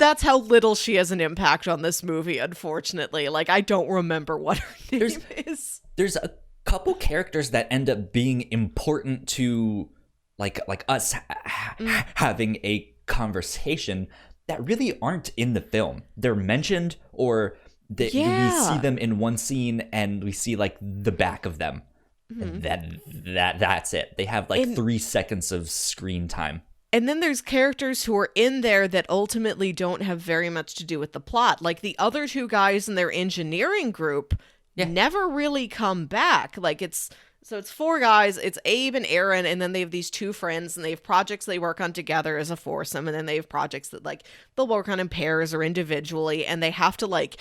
Speaker 1: that's how little she has an impact on this movie, unfortunately. Like, I don't remember what her name is.
Speaker 2: There's a couple characters that end up being important to like us having a conversation that really aren't in the film. They're mentioned, or we see them in one scene and we see like the back of them. And that's it. They have like 3 seconds of screen time.
Speaker 1: And then there's characters who are in there that ultimately don't have very much to do with the plot. Like the other 2 guys in their engineering group never really come back. Like it's 4 guys. It's Abe and Aaron, and then they have these 2 friends, and they have projects they work on together as a foursome, and then they have projects that like they'll work on in pairs or individually, and they have to like,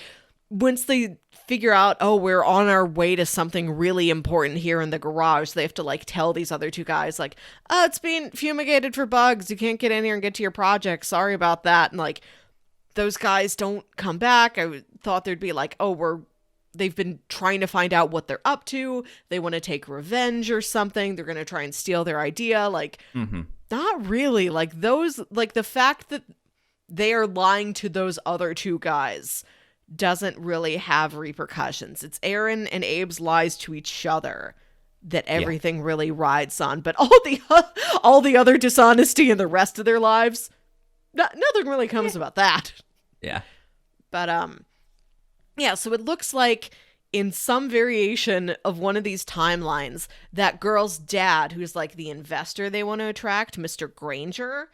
Speaker 1: once they figure out, oh, we're on our way to something really important here in the garage, they have to like tell these other 2 guys like, oh, it's being fumigated for bugs. You can't get in here and get to your project. Sorry about that. And like those guys don't come back. I thought there'd be like, oh, they've been trying to find out what they're up to. They want to take revenge or something. They're going to try and steal their idea. Like, not really. Like those, like the fact that they are lying to those other 2 guys doesn't really have repercussions. It's Aaron and Abe's lies to each other that everything really rides on. But all the other dishonesty in the rest of their lives, nothing really comes about that.
Speaker 2: Yeah.
Speaker 1: But so it looks like in some variation of one of these timelines, that girl's dad, who's like the investor they want to attract, Mr. Granger,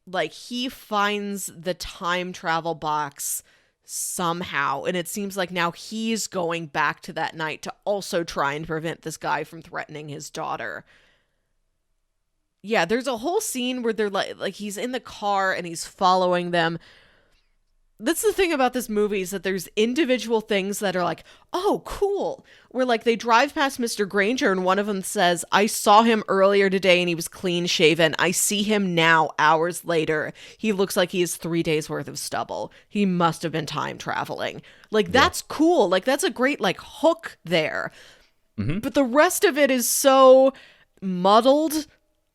Speaker 1: like he finds the time travel box somehow, and it seems like now he's going back to that night to also try and prevent this guy from threatening his daughter. Yeah, there's a whole scene where they're like he's in the car and he's following them. That's the thing about this movie, is that there's individual things that are like, oh, cool. Where like they drive past Mr. Granger and one of them says, I saw him earlier today and he was clean shaven. I see him now hours later. He looks like he has 3 days worth of stubble. He must have been time traveling. Like that's cool. Like that's a great like hook there. But the rest of it is so muddled.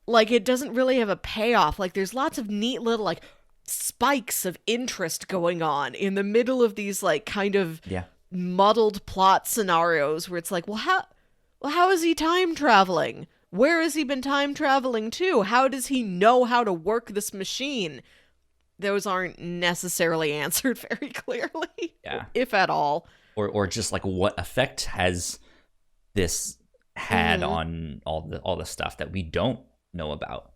Speaker 1: Like it doesn't really have a payoff. Like there's lots of neat little like spikes of interest going on in the middle of these like kind of muddled plot scenarios where it's like, how is he time traveling? Where has he been time traveling to? How does he know how to work this machine? Those aren't necessarily answered very clearly, if at all.
Speaker 2: Or just like what effect has this had on all the stuff that we don't know about?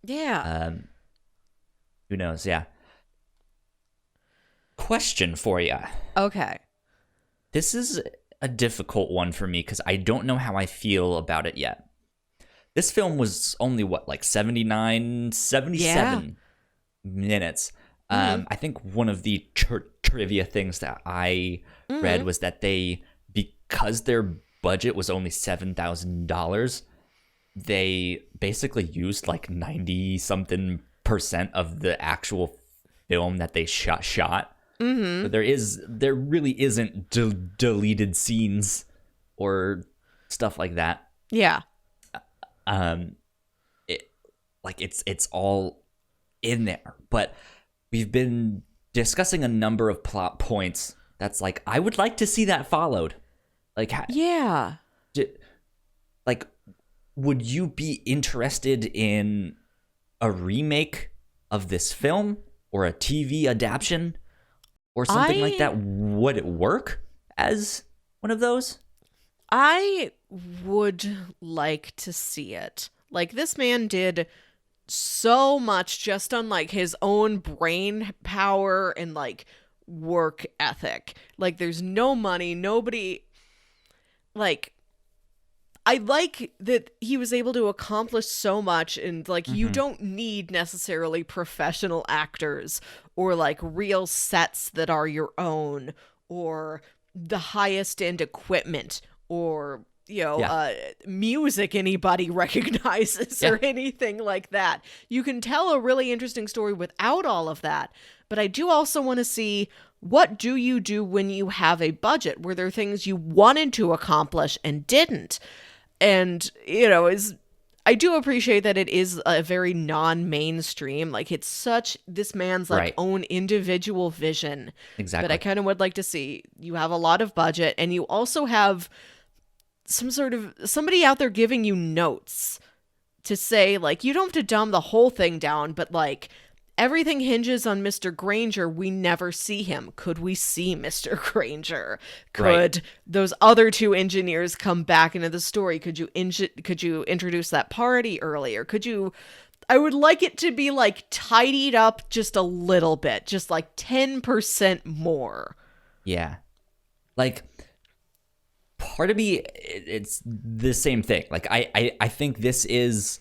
Speaker 1: Yeah.
Speaker 2: Who knows? Yeah. Question for you.
Speaker 1: Okay.
Speaker 2: This is a difficult one for me because I don't know how I feel about it yet. This film was only, like 77 minutes. I think one of the trivia things that I read was that because their budget was only $7,000, they basically used like 90-something% of the actual film that they shot. So there really isn't deleted scenes or stuff like that.
Speaker 1: Yeah.
Speaker 2: It's all in there, but we've been discussing a number of plot points that's like, I would like to see that followed. Like,
Speaker 1: yeah.
Speaker 2: Like, would you be interested in a remake of this film or a TV adaptation or something like that? Would it work as one of those?
Speaker 1: I would like to see it. Like, this man did so much just on like his own brain power and like work ethic. Like, there's no money, nobody, like, I like that he was able to accomplish so much, and like you don't need necessarily professional actors or like real sets that are your own or the highest end equipment or music anybody recognizes or anything like that. You can tell a really interesting story without all of that. But I do also want to see, what do you do when you have a budget? Were there things you wanted to accomplish and didn't? And, I do appreciate that it is a very non-mainstream. Like, it's such this man's like
Speaker 2: Right.
Speaker 1: own individual vision. But I
Speaker 2: Exactly.
Speaker 1: kind of would like to see you have a lot of budget, and you also have some sort of somebody out there giving you notes to say, like, you don't have to dumb the whole thing down, but like everything hinges on Mr. Granger. We never see him. Could we see Mr. Granger?
Speaker 2: Right.
Speaker 1: Could those other two engineers come back into the story? Could you introduce that party earlier? Could you I would like it to be like tidied up just a little bit, just like 10% more.
Speaker 2: Yeah. Like, part of me, it's the same thing. Like, I think this is,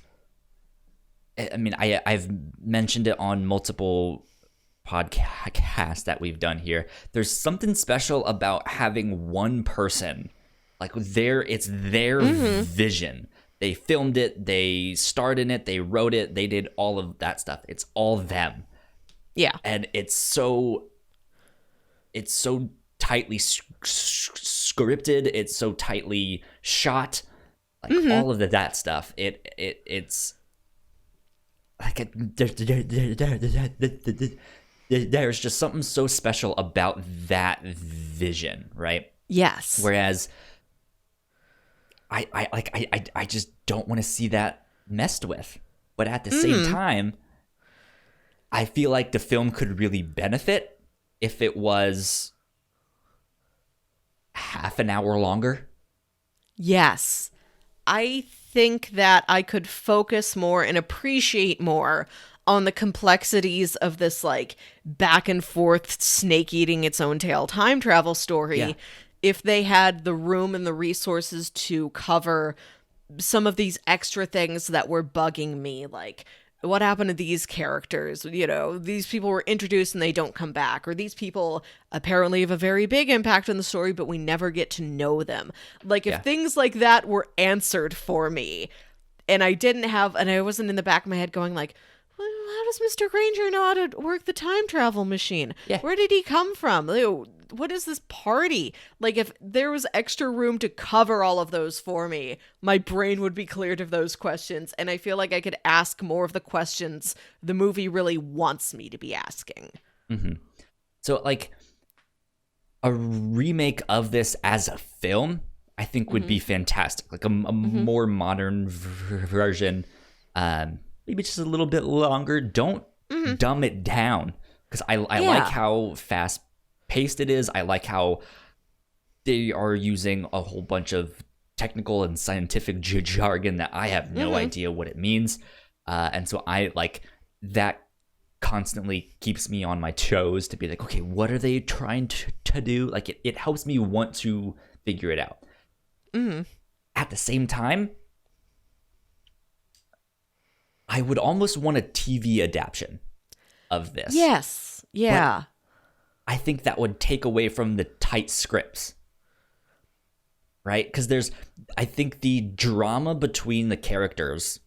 Speaker 2: I mean, I've mentioned it on multiple podcasts that we've done here. There's something special about having one person, like, it's their vision. They filmed it, they starred in it, they wrote it, they did all of that stuff. It's all them.
Speaker 1: Yeah.
Speaker 2: And it's so tightly scripted, it's so tightly shot, like all of that stuff. It's like there's just something so special about that vision, right?
Speaker 1: Yes.
Speaker 2: Whereas I just don't want to see that messed with. But at the same time, I feel like the film could really benefit if it was half an hour longer.
Speaker 1: Yes. I think that I could focus more and appreciate more on the complexities of this like back and forth snake eating its own tail time travel story.
Speaker 2: Yeah.
Speaker 1: If they had the room and the resources to cover some of these extra things that were bugging me, like what happened to these characters? You know, these people were introduced and they don't come back, or these people apparently have a very big impact on the story, but we never get to know them. Like, if things like that were answered for me, and I wasn't in the back of my head going like, well, how does Mr. Granger know how to work the time travel machine?
Speaker 2: Yeah.
Speaker 1: Where did he come from? What is this party? Like, if there was extra room to cover all of those for me, my brain would be cleared of those questions. And I feel like I could ask more of the questions the movie really wants me to be asking.
Speaker 2: Mm-hmm. So, like, a remake of this as a film, I think would be fantastic. Like a more modern version, maybe just a little bit longer. Don't dumb it down, because I like how fast paced it is. I like how they are using a whole bunch of technical and scientific jargon that I have no idea what it means, and so I like that. Constantly keeps me on my toes to be like, okay, what are they trying to do? Like, it helps me want to figure it out. At the same time, I would almost want a TV adaptation of this.
Speaker 1: Yes. Yeah.
Speaker 2: But I think that would take away from the tight scripts, right? Because I think the drama between the characters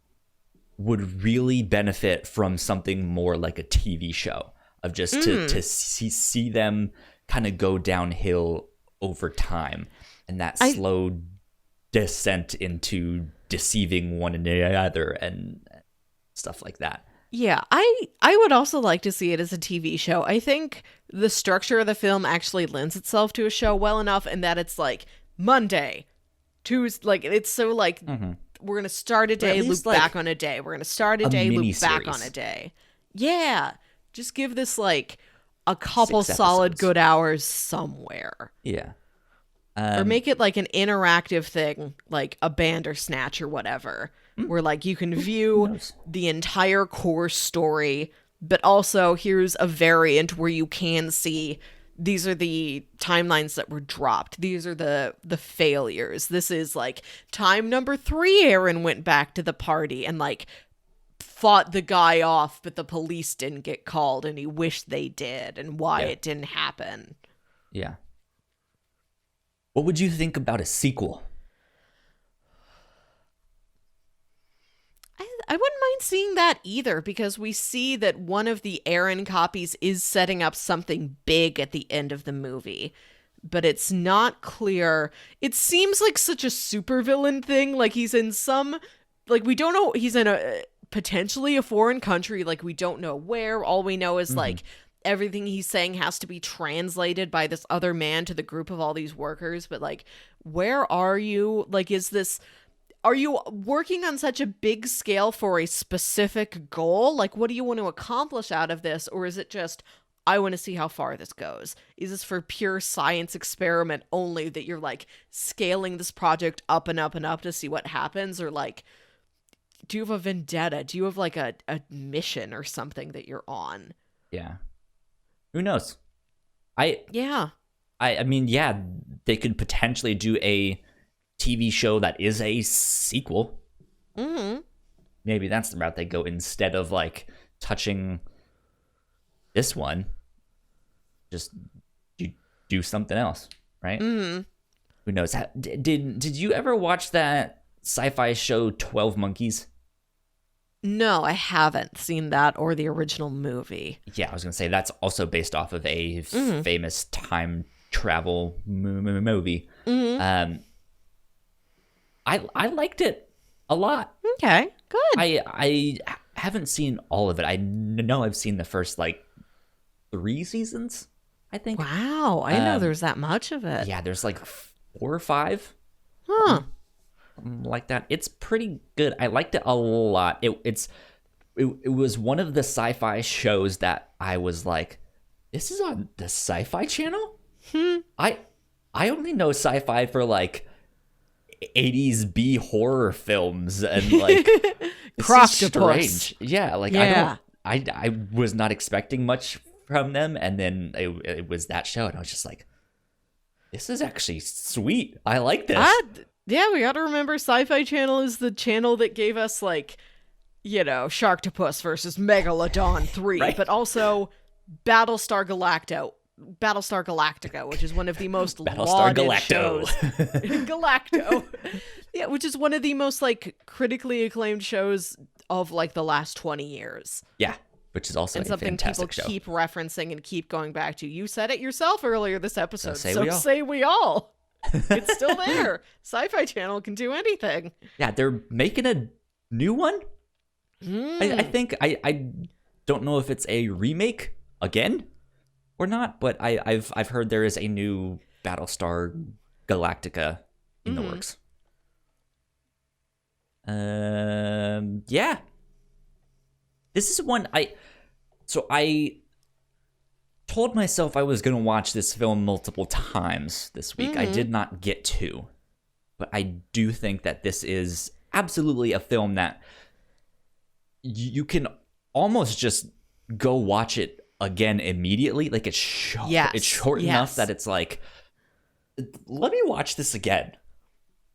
Speaker 2: would really benefit from something more like a TV show, of just to see them kind of go downhill over time, and that slow descent into deceiving one another and stuff like that.
Speaker 1: Yeah, I would also like to see it as a TV show. I think the structure of the film actually lends itself to a show well enough, in that it's like Monday, Tuesday, like it's so like we're gonna start a day, loop
Speaker 2: like
Speaker 1: back on a day. We're gonna start a day, loop back on a day. Yeah, just give this like a couple
Speaker 2: 6
Speaker 1: solid
Speaker 2: episodes.
Speaker 1: good hours somewhere.
Speaker 2: Yeah.
Speaker 1: Or make it like an interactive thing, like a Bandersnatch or whatever, where like you can view the entire core story, but also here's a variant where you can see these are the timelines that were dropped. These are the failures. This is like time number 3. Aaron went back to the party and like fought the guy off, but the police didn't get called and he wished they did, and why it didn't happen.
Speaker 2: Yeah. What would you think about a sequel?
Speaker 1: I wouldn't mind seeing that either, because we see that one of the Aaron copies is setting up something big at the end of the movie, but it's not clear. It seems like such a supervillain thing, like he's in some like, we don't know, he's in a potentially a foreign country, like, we don't know where. All we know is like everything he's saying has to be translated by this other man to the group of all these workers. But like, where are you? Like, are you working on such a big scale for a specific goal? Like, what do you want to accomplish out of this? Or is it just, I want to see how far this goes? Is this for pure science experiment only, that you're like scaling this project up and up and up to see what happens? Or like, do you have a vendetta? Do you have like a mission or something that you're on?
Speaker 2: Yeah. Who knows?
Speaker 1: Yeah.
Speaker 2: I mean, yeah, they could potentially do a TV show that is a sequel.
Speaker 1: Mm-hmm.
Speaker 2: Maybe that's the route they go instead of like touching this one. Just do something else, right?
Speaker 1: Mm-hmm.
Speaker 2: Who knows? Did you ever watch that sci-fi show 12 Monkeys?
Speaker 1: No, I haven't seen that or the original movie.
Speaker 2: Yeah, I was gonna say that's also based off of a famous time travel movie.
Speaker 1: Mm-hmm.
Speaker 2: I liked it a lot.
Speaker 1: Okay, good.
Speaker 2: I haven't seen all of it. I know I've seen the first like 3 seasons, I think.
Speaker 1: Wow, I didn't know there's that much of it.
Speaker 2: Yeah, there's like 4 or 5.
Speaker 1: Huh.
Speaker 2: Like that. It's pretty good. I liked it a lot. It was one of the sci-fi shows that I was like, this is on the Sci-Fi Channel? I only know sci-fi for like 80s B horror films and like
Speaker 1: Croctopus.
Speaker 2: Yeah, like
Speaker 1: Yeah.
Speaker 2: I was not expecting much from them, and then it was that show, and I was just like, this is actually sweet. I like this.
Speaker 1: Yeah, we gotta remember Sci-Fi Channel is the channel that gave us, like, you know, Sharktopus versus Megalodon 3,
Speaker 2: Right.
Speaker 1: but also Battlestar Galactica, which is one of the most
Speaker 2: Battlestar
Speaker 1: lauded
Speaker 2: Galacto.
Speaker 1: shows. Galacto. Yeah, which is one of the most, like, critically acclaimed shows of, like, the last 20 years.
Speaker 2: Yeah, which is also
Speaker 1: And
Speaker 2: a
Speaker 1: something people
Speaker 2: fantastic show.
Speaker 1: keep referencing and keep going back to. You said it yourself earlier this episode,
Speaker 2: say
Speaker 1: so
Speaker 2: we all.
Speaker 1: say we all. It's still there. Sci-Fi Channel can do anything.
Speaker 2: Yeah, they're making a new one. I think I don't know if it's a remake again or not, but I've heard there is a new Battlestar Galactica in the works. Yeah. This is one I told myself I was going to watch this film multiple times this week. I did not get to. But I do think that this is absolutely a film that you can almost just go watch it again immediately. Like, it's short, it's short enough that it's like, let me watch this again.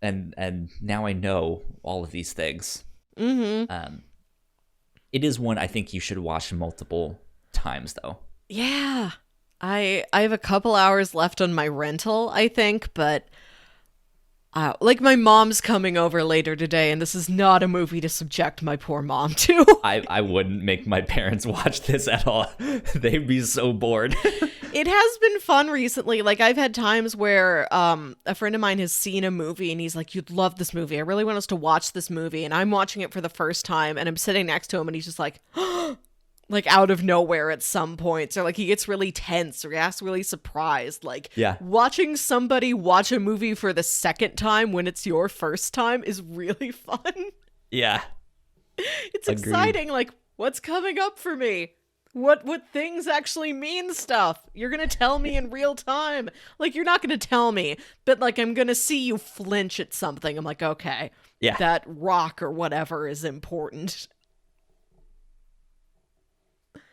Speaker 2: And now I know all of these things.
Speaker 1: Mm-hmm.
Speaker 2: It is one I think you should watch multiple times, though.
Speaker 1: Yeah. I have a couple hours left on my rental, I think, but like, my mom's coming over later today, and this is not a movie to subject my poor mom to.
Speaker 2: I wouldn't make my parents watch this at all. They'd be so bored.
Speaker 1: It has been fun recently. Like, I've had times where a friend of mine has seen a movie, and he's like, you'd love this movie. I really want us to watch this movie. And I'm watching it for the first time, and I'm sitting next to him, and he's just like, like, out of nowhere at some points, or like he gets really tense, or he acts really surprised. Like, watching somebody watch a movie for the second time when it's your first time is really fun.
Speaker 2: Yeah.
Speaker 1: It's exciting. Like, what's coming up for me? What things actually mean stuff? You're gonna tell me in real time. Like, you're not gonna tell me, but like, I'm gonna see you flinch at something. I'm like, okay,
Speaker 2: yeah,
Speaker 1: that rock or whatever is important.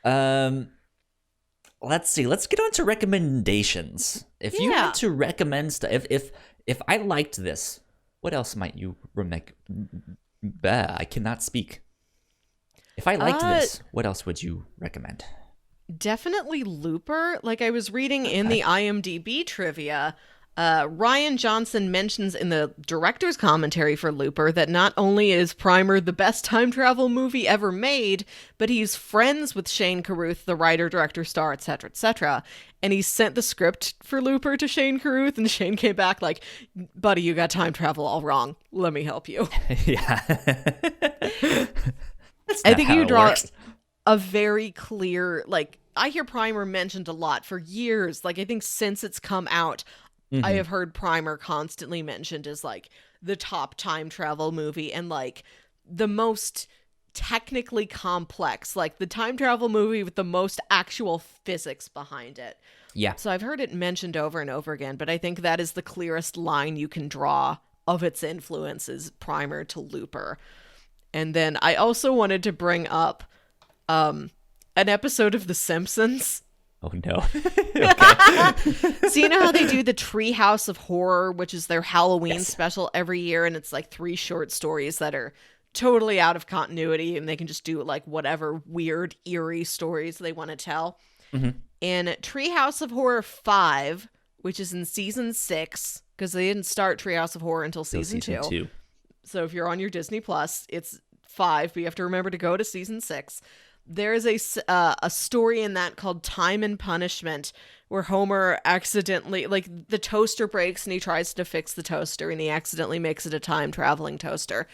Speaker 2: Let's see. Let's get on to recommendations. If you want to recommend stuff, if I liked this, what else might you I cannot speak. If I liked this, what else would you recommend?
Speaker 1: Definitely Looper. Like, I was reading in the IMDb trivia, Ryan Johnson mentions in the director's commentary for Looper that not only is Primer the best time travel movie ever made, but he's friends with Shane Carruth, the writer, director, star, etc., etc. And he sent the script for Looper to Shane Carruth, and Shane came back like, buddy, you got time travel all wrong. Let me help you.
Speaker 2: Yeah.
Speaker 1: I think you draw a very clear, like, I hear Primer mentioned a lot for years. Like, I think since it's come out, I have heard Primer constantly mentioned as like the top time travel movie and like the most technically complex, like the time travel movie with the most actual physics behind it.
Speaker 2: Yeah.
Speaker 1: So I've heard it mentioned over and over again, but I think that is the clearest line you can draw of its influences, Primer to Looper. And then I also wanted to bring up an episode of The Simpsons.
Speaker 2: Oh, no.
Speaker 1: So you know how they do the Treehouse of Horror, which is their Halloween special every year, and it's like 3 short stories that are totally out of continuity, and they can just do like whatever weird, eerie stories they want to tell. In Treehouse of Horror 5, which is in season 6, because they didn't start Treehouse of Horror until season 2. So if you're on your Disney Plus, it's 5, but you have to remember to go to season 6. There is a story in that called Time and Punishment, where Homer accidentally, like, the toaster breaks and he tries to fix the toaster and he accidentally makes it a time-traveling toaster.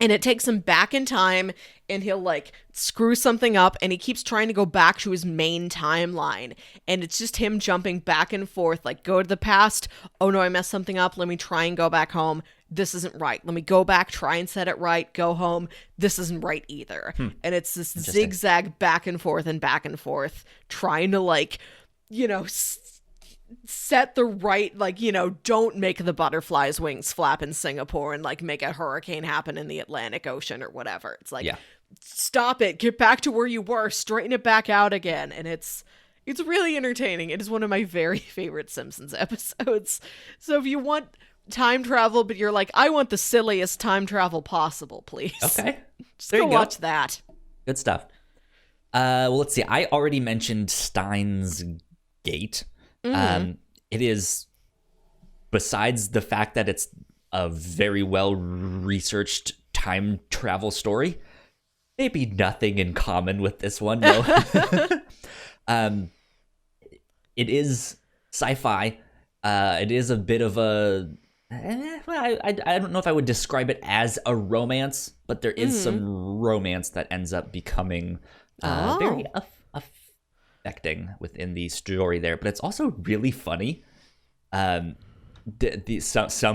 Speaker 1: And it takes him back in time and he'll, like, screw something up and he keeps trying to go back to his main timeline. And it's just him jumping back and forth, like, go to the past. Oh, no, I messed something up. Let me try and go back home. This isn't right. Let me go back, try and set it right, go home. This isn't right either. And it's this zigzag back and forth, trying to, like, you know, set the right, like, you know, don't make the butterfly's wings flap in Singapore and, like, make a hurricane happen in the Atlantic Ocean or whatever. It's like, stop it, get back to where you were, straighten it back out again. And it's really entertaining. It is one of my very favorite Simpsons episodes. So if you want time travel, but you're like, I want the silliest time travel possible, please.
Speaker 2: Okay.
Speaker 1: Just go watch that.
Speaker 2: Good stuff. Well, let's see. I already mentioned Steins Gate. It is, besides the fact that it's a very well researched time travel story, maybe nothing in common with this one, though. It is sci-fi. It is a bit of a, I don't know if I would describe it as a romance, but there is some romance that ends up becoming very affecting within the story there. But it's also really funny. Some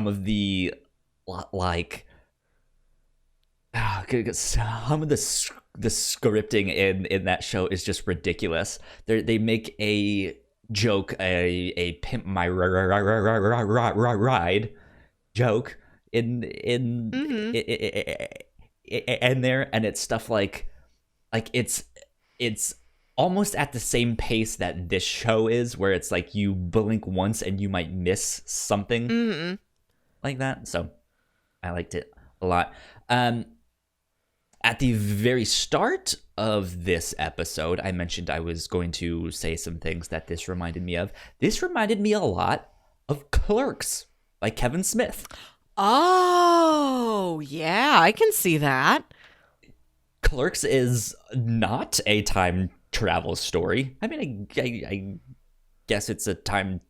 Speaker 2: of the, like, some of the scripting in that show is just ridiculous. They make a joke, a pimp my ride joke in there, and it's stuff like it's almost at the same pace that this show is, where it's like you blink once and you might miss something like that. So I liked it a lot. At the very start of this episode, I mentioned I was going to say some things that this reminded me of. This reminded me a lot of Clerks by Kevin Smith.
Speaker 1: Oh, yeah, I can see that.
Speaker 2: Clerks is not a time travel story. I mean, I guess it's a time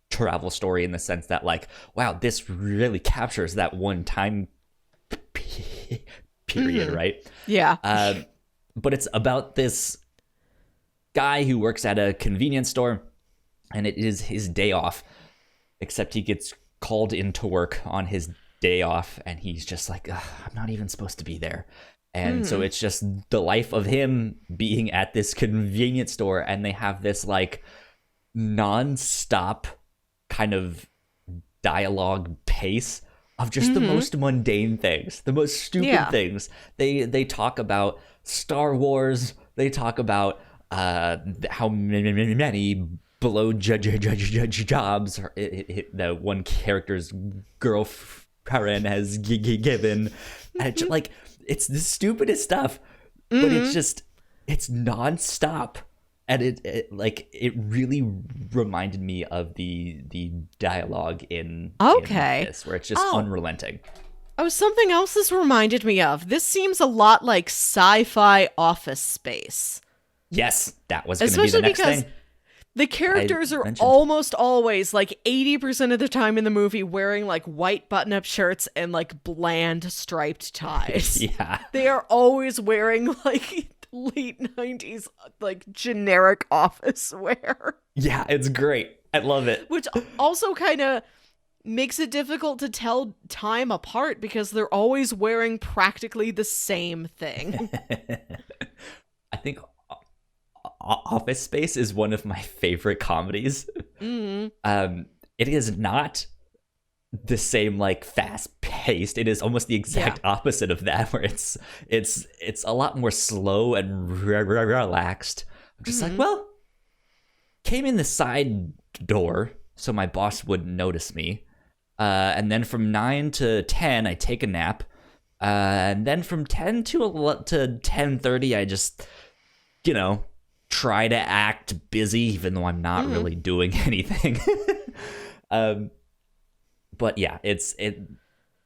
Speaker 2: travel story in the sense that, like, wow, this really captures that one time period, right?
Speaker 1: Yeah.
Speaker 2: But it's about this guy who works at a convenience store, and it is his day off, except he gets called into work on his day off, and he's just like, I'm not even supposed to be there. And so it's just the life of him being at this convenience store, and they have this, like, non-stop kind of dialogue pace of just the most mundane things, the most stupid things. They talk about Star Wars. They talk about how many below jobs the one character's girlfriend has given. And it's just, like, it's the stupidest stuff, but it's nonstop. And it really reminded me of the dialogue in this, where it's just unrelenting.
Speaker 1: Oh, something else this reminded me of. This seems a lot like sci-fi Office Space.
Speaker 2: Yes, that was going to be the next thing.
Speaker 1: The characters are almost always, like 80% of the time in the movie, wearing like white button-up shirts and like bland striped ties.
Speaker 2: Yeah.
Speaker 1: They are always wearing like late 90s like generic office wear.
Speaker 2: Yeah, it's great. I love it.
Speaker 1: Which also kind of makes it difficult to tell time apart because they're always wearing practically the same thing.
Speaker 2: I think Office Space is one of my favorite comedies.
Speaker 1: Mm-hmm.
Speaker 2: It is not the same like fast paced. It is almost the exact opposite of that, where it's a lot more slow and relaxed. I'm just like, well, came in the side door so my boss wouldn't notice me, and then from 9 to 10 I take a nap, and then from 10 to 10:30 I just try to act busy even though I'm not really doing anything. But yeah,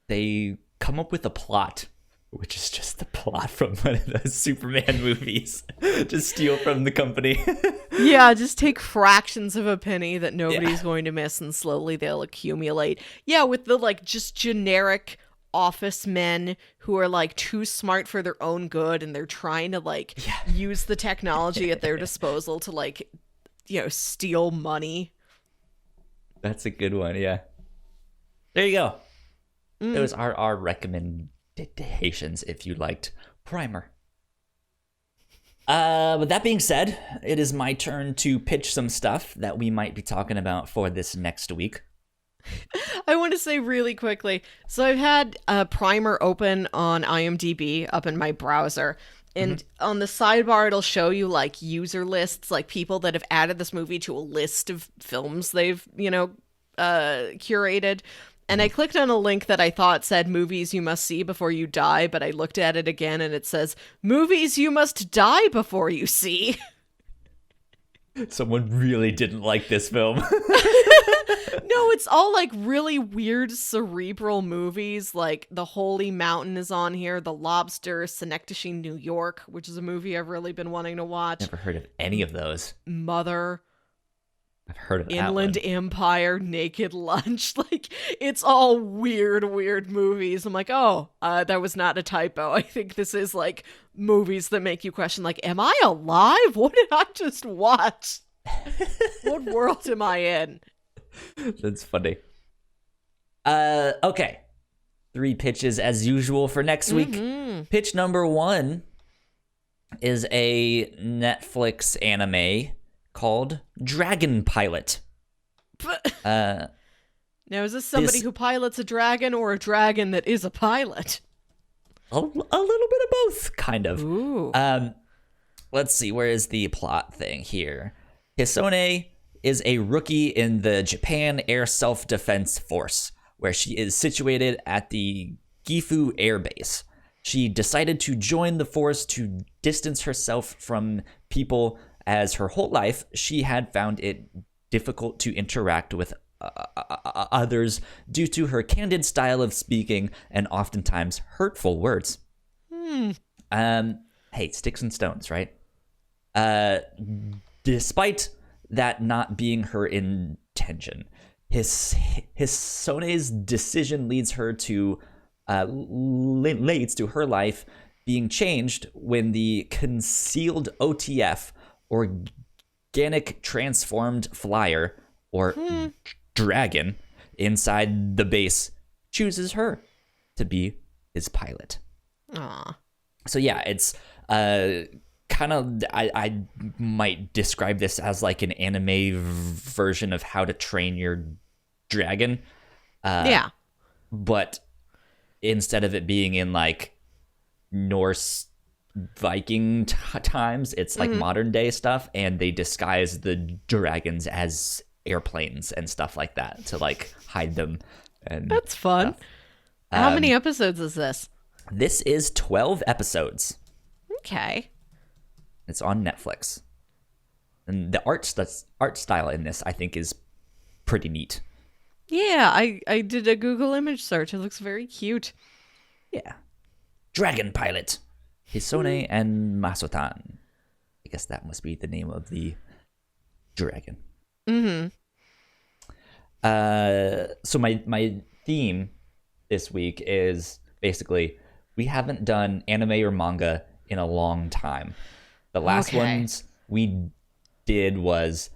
Speaker 2: they come up with a plot, which is just the plot from one of those Superman movies, to steal from the company.
Speaker 1: Yeah, just take fractions of a penny that nobody's going to miss, and slowly they'll accumulate. Yeah, with the like just generic office men who are like too smart for their own good, and they're trying to like use the technology at their disposal to like steal money.
Speaker 2: That's a good one. Yeah, there you go. Those are our recommendations if you liked Primer. With that being said, it is my turn to pitch some stuff that we might be talking about for this next week.
Speaker 1: I want to say really quickly, so I've had Primer open on IMDb up in my browser, and on the sidebar it'll show you like user lists, like people that have added this movie to a list of films they've curated. And I clicked on a link that I thought said movies you must see before you die, but I looked at it again and it says movies you must die before you see.
Speaker 2: Someone really didn't like this film.
Speaker 1: No, it's all like really weird cerebral movies. Like The Holy Mountain is on here, The Lobster, Synecdoche, New York, which is a movie I've really been wanting to watch.
Speaker 2: Never heard of any of those.
Speaker 1: Mother.
Speaker 2: I've heard of that
Speaker 1: Inland
Speaker 2: one.
Speaker 1: Empire, Naked Lunch. Like, it's all weird movies. I'm like, oh, that was not a typo. I think this is like movies that make you question, like, am I alive? What did I just watch? What world am I in?
Speaker 2: That's funny. Okay. 3 pitches as usual for next week. Pitch number 1 is a Netflix anime called Dragon Pilot.
Speaker 1: Now, is this somebody who pilots a dragon or a dragon that is a pilot?
Speaker 2: A little bit of both, kind of.
Speaker 1: Ooh.
Speaker 2: Let's see, where is the plot thing here? Hisone is a rookie in the Japan Air Self-Defense Force, where she is situated at the Gifu Air Base. She decided to join the force to distance herself from people, as her whole life she had found it difficult to interact with others due to her candid style of speaking and oftentimes hurtful words. Hey, sticks and stones, right? Despite that not being her intention, Hisone's decision leads her to leads to her life being changed when the concealed OTF, organic transformed flyer, or dragon inside the base chooses her to be his pilot.
Speaker 1: Aw.
Speaker 2: So yeah, it's kind of, I might describe this as like an anime version of How to Train Your Dragon.
Speaker 1: Yeah.
Speaker 2: But instead of it being in like Norse Viking times, it's like modern day stuff, and they disguise the dragons as airplanes and stuff like that to like hide them. And
Speaker 1: that's fun. How many episodes is this?
Speaker 2: This is 12 episodes.
Speaker 1: Okay.
Speaker 2: It's on Netflix. And the art style in this, I think, is pretty neat.
Speaker 1: Yeah, I did a Google image search. It looks very cute.
Speaker 2: Yeah. Dragon Pilot. Hisone and Masotan. I guess that must be the name of the dragon.
Speaker 1: Mm-hmm.
Speaker 2: So my theme this week is basically we haven't done anime or manga in a long time. The last ones we did was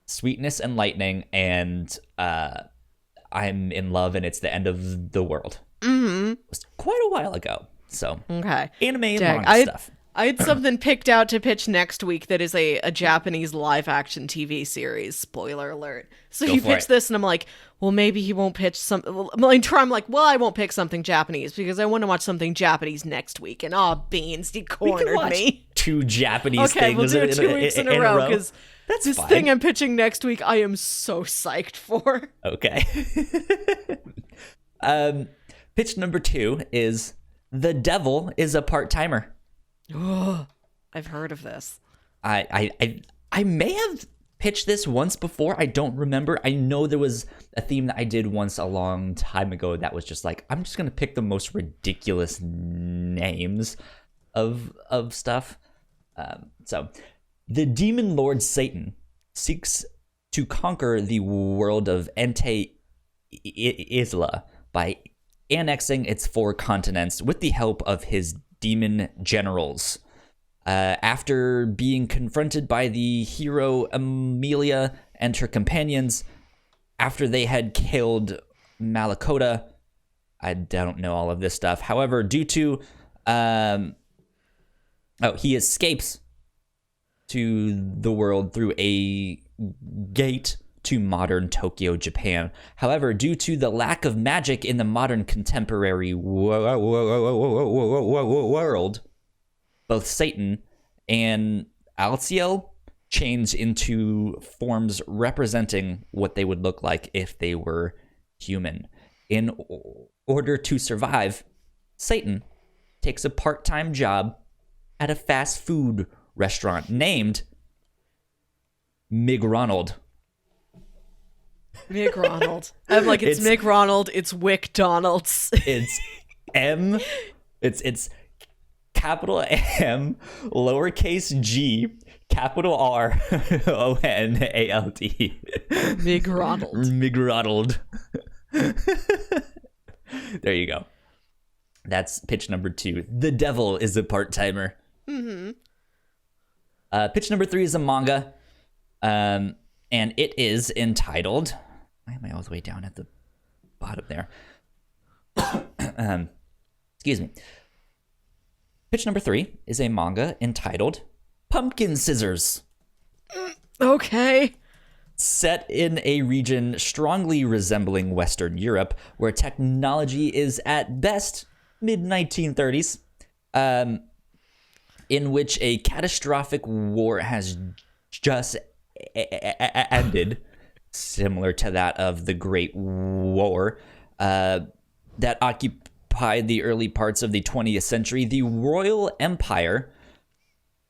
Speaker 2: Sweetness and Lightning and I'm in Love and It's the End of the World.
Speaker 1: Mm-hmm.
Speaker 2: It was quite a while ago. So anime and manga stuff.
Speaker 1: I had something picked out to pitch next week that is a Japanese live-action TV series. Spoiler alert. So he pitched this, and I'm like, well, maybe he won't pitch something. I'm like, well, I won't pick something Japanese because I want to watch something Japanese next week. And beans, he cornered me.
Speaker 2: 2 Japanese
Speaker 1: things. Okay,
Speaker 2: we'll
Speaker 1: do it 2 weeks in a row because this
Speaker 2: fine.
Speaker 1: thing I'm pitching next week, I am so psyched for.
Speaker 2: Okay. Pitch number 2 is The Devil is a Part-Timer.
Speaker 1: Oh, I've heard of this.
Speaker 2: I may have pitched this once before. I don't remember. I know there was a theme that I did once a long time ago that was just like, I'm just going to pick the most ridiculous names of stuff. So the demon lord Satan seeks to conquer the world of Ente Isla by annexing its 4 continents with the help of his demon generals. After being confronted by the hero Amelia and her companions, after they had killed Malakota, I don't know all of this stuff. However, due to he escapes to the world through a gate to modern Tokyo, Japan. However, due to the lack of magic in the modern contemporary world, both Satan and Alciel change into forms representing what they would look like if they were human. In order to survive, Satan takes a part-time job at a fast food restaurant named McRonald.
Speaker 1: McRonald. I'm like, it's McRonald, it's WickDonald's.
Speaker 2: It's capital M, lowercase g, capital R, O-N-A-L-D.
Speaker 1: McRonald.
Speaker 2: There you go. That's pitch number 2. The Devil is a Part-Timer.
Speaker 1: Mm-hmm.
Speaker 2: Pitch number 3 is a manga. And it is entitled... Why am I all the way down at the bottom there? Excuse me. Pitch number 3 is a manga entitled Pumpkin Scissors.
Speaker 1: Okay.
Speaker 2: Set in a region strongly resembling Western Europe, where technology is at best mid-1930s, in which a catastrophic war has just ended, similar to that of the Great War, that occupied the early parts of the 20th century. The Royal Empire,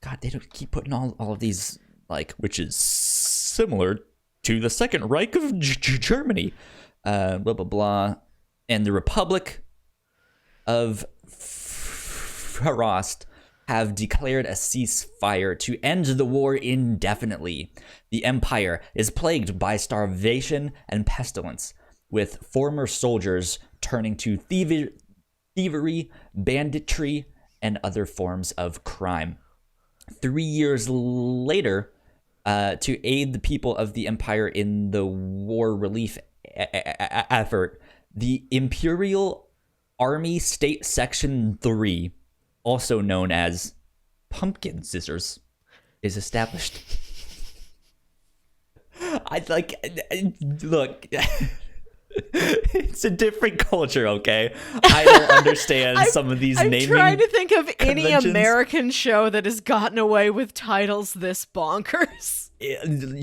Speaker 2: God, they don't keep putting all of these, like, which is similar to the Second Reich of Germany, blah, blah, blah, and the Republic of Farost have declared a ceasefire to end the war indefinitely. The empire is plagued by starvation and pestilence, with former soldiers turning to thievery, banditry, and other forms of crime. 3 years later, to aid the people of the empire in the war relief effort, the Imperial Army State Section 3, also known as Pumpkin Scissors, is established. Look, it's a different culture, okay? I don't understand some of these naming.
Speaker 1: I'm trying to think of any
Speaker 2: conventions.
Speaker 1: American show that has gotten away with titles this bonkers.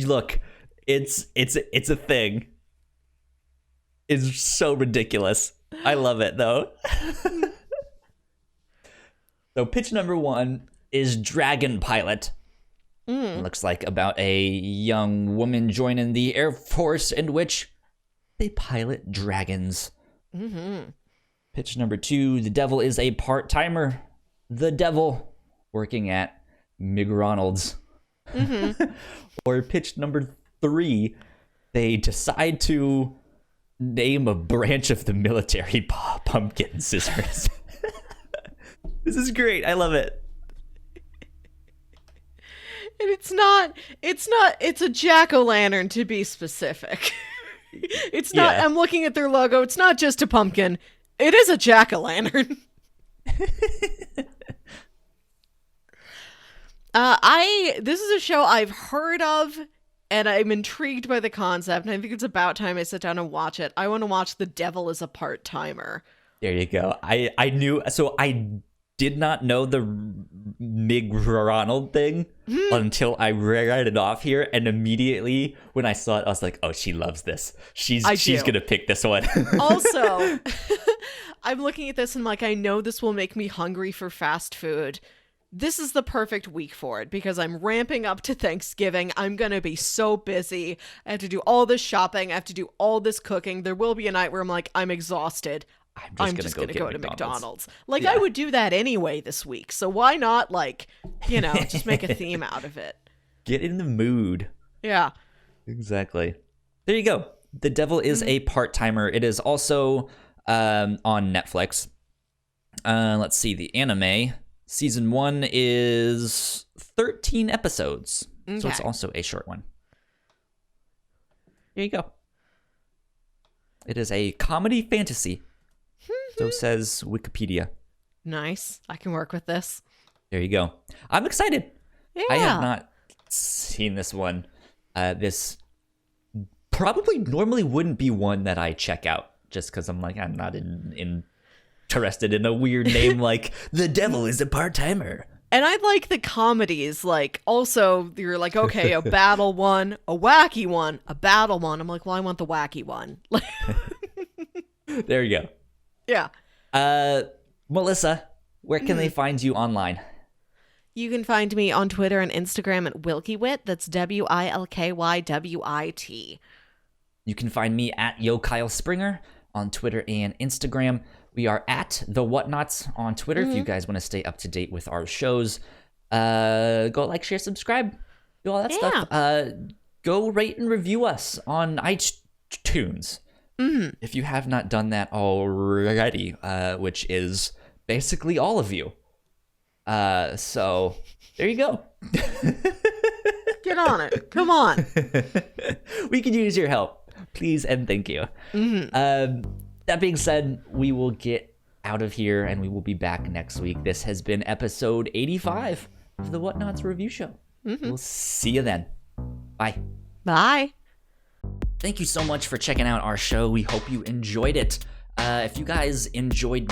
Speaker 2: Look, it's a thing. It's so ridiculous. I love it, though. So pitch number 1 is Dragon Pilot. It looks like about a young woman joining the Air Force in which they pilot dragons. Pitch number 2, the devil is a part-timer. The devil working at McDonald's. Or pitch number 3, they decide to name a branch of the military pumpkin scissors. This is great. I love it.
Speaker 1: And it's a jack-o'-lantern, to be specific. It's not,
Speaker 2: Yeah.
Speaker 1: I'm looking at their logo, it's not just a pumpkin. It is a jack-o'-lantern. This is a show I've heard of, and I'm intrigued by the concept, and I think it's about time I sit down and watch it. I want to watch The Devil is a Part-Timer.
Speaker 2: There you go. I knew, so I did not know the Mig Ronald thing until I read it off here, and immediately when I saw it, I was like, "Oh, she loves this. She's gonna pick this one."
Speaker 1: Also, I'm looking at this and like, I know this will make me hungry for fast food. This is the perfect week for it because I'm ramping up to Thanksgiving. I'm gonna be so busy. I have to do all this shopping. I have to do all this cooking. There will be a night where I'm like, I'm exhausted. I'm just gonna go to McDonald's. Like, yeah. I would do that anyway this week. So why not, like, just make a theme out of it?
Speaker 2: Get in the mood.
Speaker 1: Yeah.
Speaker 2: Exactly. There you go. The Devil is a Part-Timer. It is also on Netflix. Let's see. The anime, season 1 is 13 episodes. Okay. So it's also a short one. There you go. It is a comedy fantasy. So says Wikipedia.
Speaker 1: Nice. I can work with this.
Speaker 2: There you go. I'm excited.
Speaker 1: Yeah.
Speaker 2: I have not seen this one. This probably normally wouldn't be one that I check out just because I'm like, I'm not interested in a weird name like The Devil is a Part-Timer.
Speaker 1: And I like the comedies. Like, also, you're like, okay, a battle one, a wacky one, a battle one. I'm like, well, I want the wacky one.
Speaker 2: There you go.
Speaker 1: Yeah.
Speaker 2: Melissa, where can they find you online?
Speaker 1: You can find me on Twitter and Instagram at WilkyWit. That's WILKYWIT.
Speaker 2: You can find me at Yo Kyle Springer on Twitter and Instagram. We are at the Whatnauts on Twitter if you guys want to stay up to date with our shows. Go like, share, subscribe, do all that stuff. Go rate and review us on iTunes. If you have not done that already, which is basically all of you. So there you go.
Speaker 1: Get on it. Come on.
Speaker 2: We could use your help. Please and thank you. That being said, we will get out of here and we will be back next week. This has been episode 85 of the Whatnauts Review Show. We'll see you then. Bye.
Speaker 1: Bye.
Speaker 2: Thank you so much for checking out our show. We hope you enjoyed it. If you guys enjoyed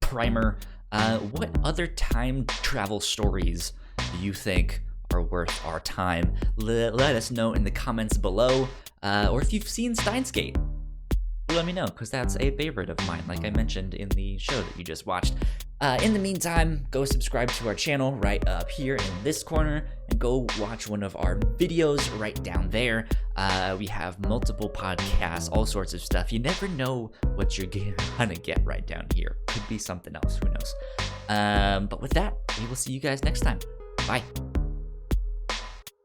Speaker 2: Primer, what other time travel stories do you think are worth our time? Let us know in the comments below. Or if you've seen Steins Gate, let me know, because that's a favorite of mine, like I mentioned in the show that you just watched. In the meantime, go subscribe to our channel right up here in this corner, and go watch one of our videos right down there. We have multiple podcasts, all sorts of stuff. You never know what you're gonna get right down here. Could be something else, who knows? But with that, we will see you guys next time. Bye.